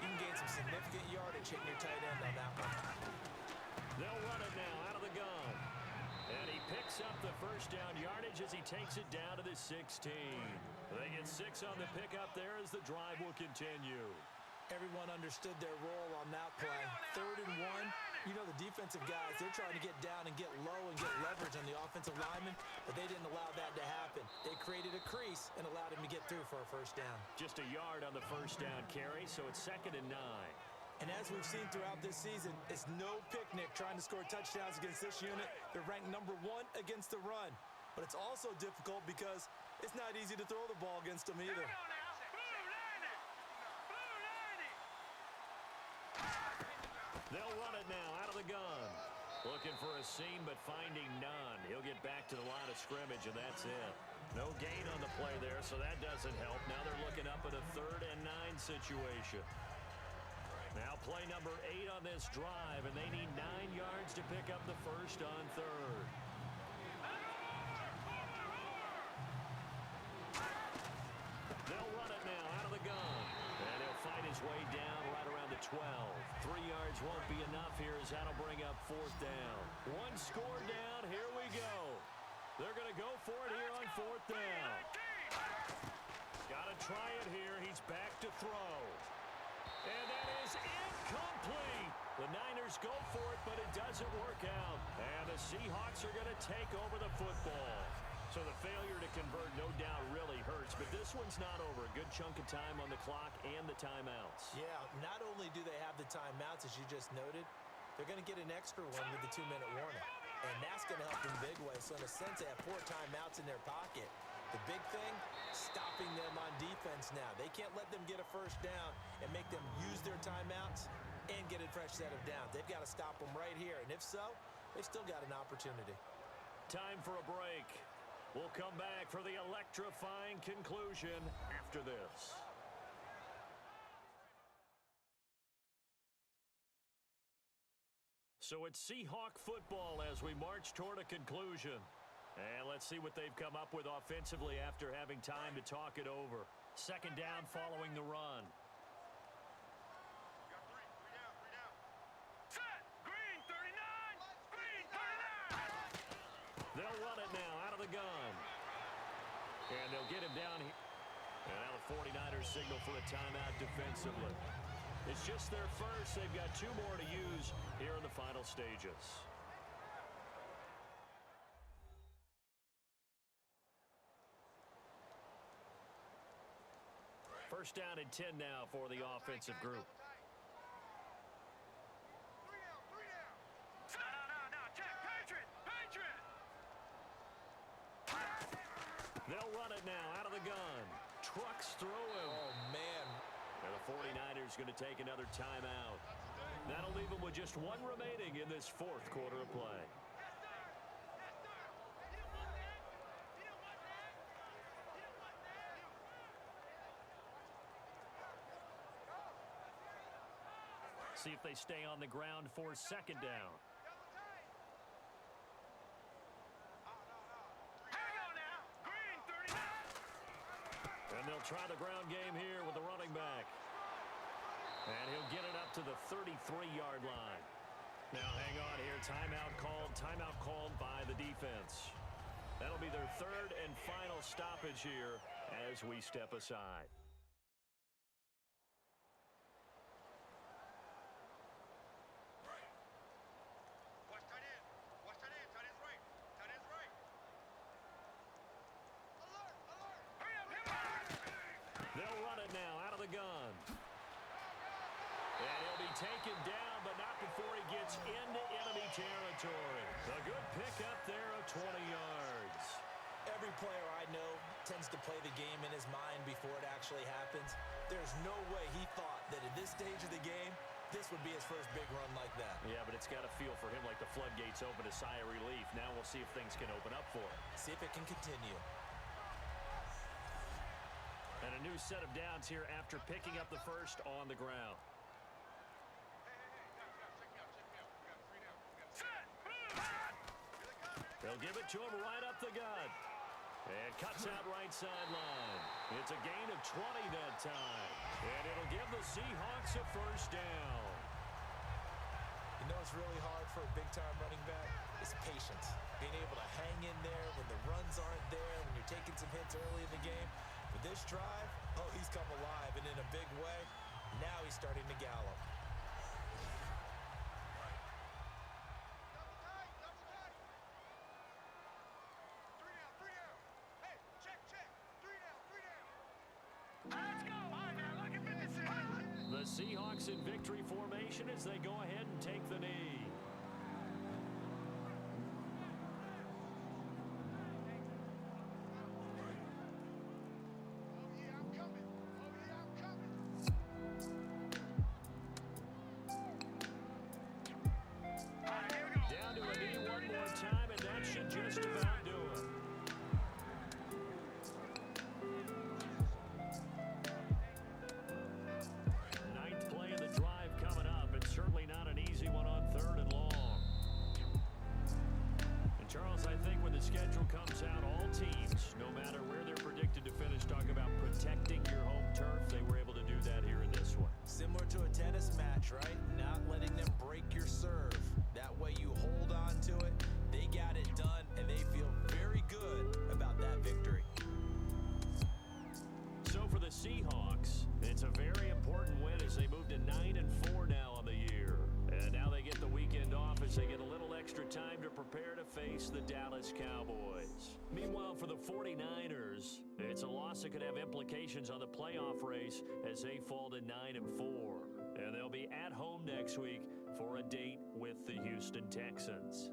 you can gain some significant yardage hitting your tight end on that one. They'll run it now out of the gun. And he picks up the first down yardage as he takes it down to the 16. They get 6 on the pickup there as the drive will continue. Everyone understood their role on that play. 3rd and 1. You know, the defensive guys, they're trying to get down and get low and get leverage on the offensive lineman, but they didn't allow that to happen. They created a crease and allowed him to get through for a first down. Just a yard on the first down carry, so it's 2nd and 9. And as we've seen throughout this season, it's no picnic trying to score touchdowns against this unit. They're ranked number 1 against the run. But it's also difficult because it's not easy to throw the ball against them either. They'll run it now out of the gun. Looking for a seam, but finding none. He'll get back to the line of scrimmage, and that's it. No gain on the play there, so that doesn't help. Now they're looking up at a 3rd and 9 situation. Now play number 8 on this drive, and they need 9 yards to pick up the first on 3rd. They'll run it now out of the gun. And he'll fight his way down right around the 12. 3 yards won't be enough here as that'll bring up 4th down. 1 score down. Here we go. They're going to go for it here on 4th down. Got to try it here. He's back to throw. And that is incomplete. The Niners go for it, but it doesn't work out. And the Seahawks are going to take over the football. So the failure to convert, no doubt, really hurts. But this one's not over. A good chunk of time on the clock and the timeouts. Yeah, not only do they have the timeouts, as you just noted, they're going to get an extra one with the 2-minute warning. And that's going to help in big ways. So in a sense, they have 4 timeouts in their pocket. The big thing, stopping them on defense now. They can't let them get a first down and make them use their timeouts and get a fresh set of downs. They've got to stop them right here. And if so, they've still got an opportunity. Time for a break. We'll come back for the electrifying conclusion after this. So it's Seahawk football as we march toward a conclusion. And let's see what they've come up with offensively after having time to talk it over. Second down following the run. Got three down. Set, green 39, green 39. They'll run it now out of the gun. And they'll get him down here. And now the 49ers signal for a timeout defensively. It's just their first. They've got 2 more to use here in the final stages. First down and 10 now for the offensive group. Three down. No, check, Patriot. They'll run it now out of the gun. Trucks through him. Oh, man. And the 49ers going to take another timeout. That'll leave them with just 1 remaining in this 4th quarter of play. See if they stay on the ground for second down. Hang on now. Green 39. And they'll try the ground game here with the running back. And he'll get it up to the 33-yard line. Now hang on here. Timeout called by the defense. That'll be their 3rd and final stoppage here as we step aside. Watch tight end. Tight end's right. Alert. Hurry up. They'll run it now out of the gun. And he'll be taken down, but not before he gets into enemy territory. A good pickup there of 20 yards. Every player I know tends to play the game in his mind before it actually happens. There's no way he thought that at this stage of the game, this would be his first big run like that. Yeah, but it's got to feel for him like the floodgates open, a sigh of relief. Now we'll see if things can open up for him. See if it can continue. And a new set of downs here after picking up the first on the ground. They'll give it to him right up the gut. And cuts out right sideline. It's a gain of 20 that time. And it'll give the Seahawks a first down. You know what's really hard for a big-time running back? Is patience. Being able to hang in there when the runs aren't there, when you're taking some hits early in the game. But this drive, oh, he's come alive, and in a big way. Now he's starting to gallop. Three down. Hey, check. 3 down. Let's go. All right, now look at 56. The Seahawks in victory formation as they go ahead and take the knee. Oh, yeah, I'm coming. All right, here we go. Down to a knee one more time, and that should just about do it. Ninth play of the drive coming up. It's certainly not an easy one on 3rd and long. And Charles, I think when the schedule comes out, all teams, no matter where they're predicted to finish, talk about protecting your home turf. They were able to do that here in this one. Similar to a tennis match, right? Not letting them break your serve. That way you hold on to it. They got it done, and they feel very good about that victory. So for the Seahawks, it's a very important win as they move to 9-4 now on the year. And now they get the weekend off as they get a little extra time to prepare to face the Dallas Cowboys. Meanwhile, for the 49ers, it's a loss that could have implications on the playoff race as they fall to 9-4. And they'll be at home next week for a date with the Houston Texans.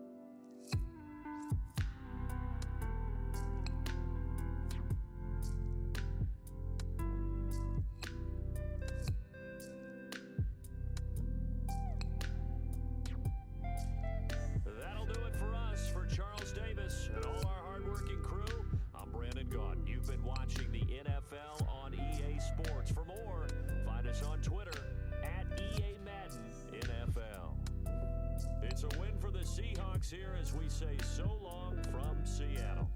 That'll do it for us. For Charles Davis and all our hardworking crew, I'm Brandon Gaunt. You've been watching the NFL on EA Sports. For more, find us on Twitter @EA Madden NFL. It's a as we say so long from Seattle.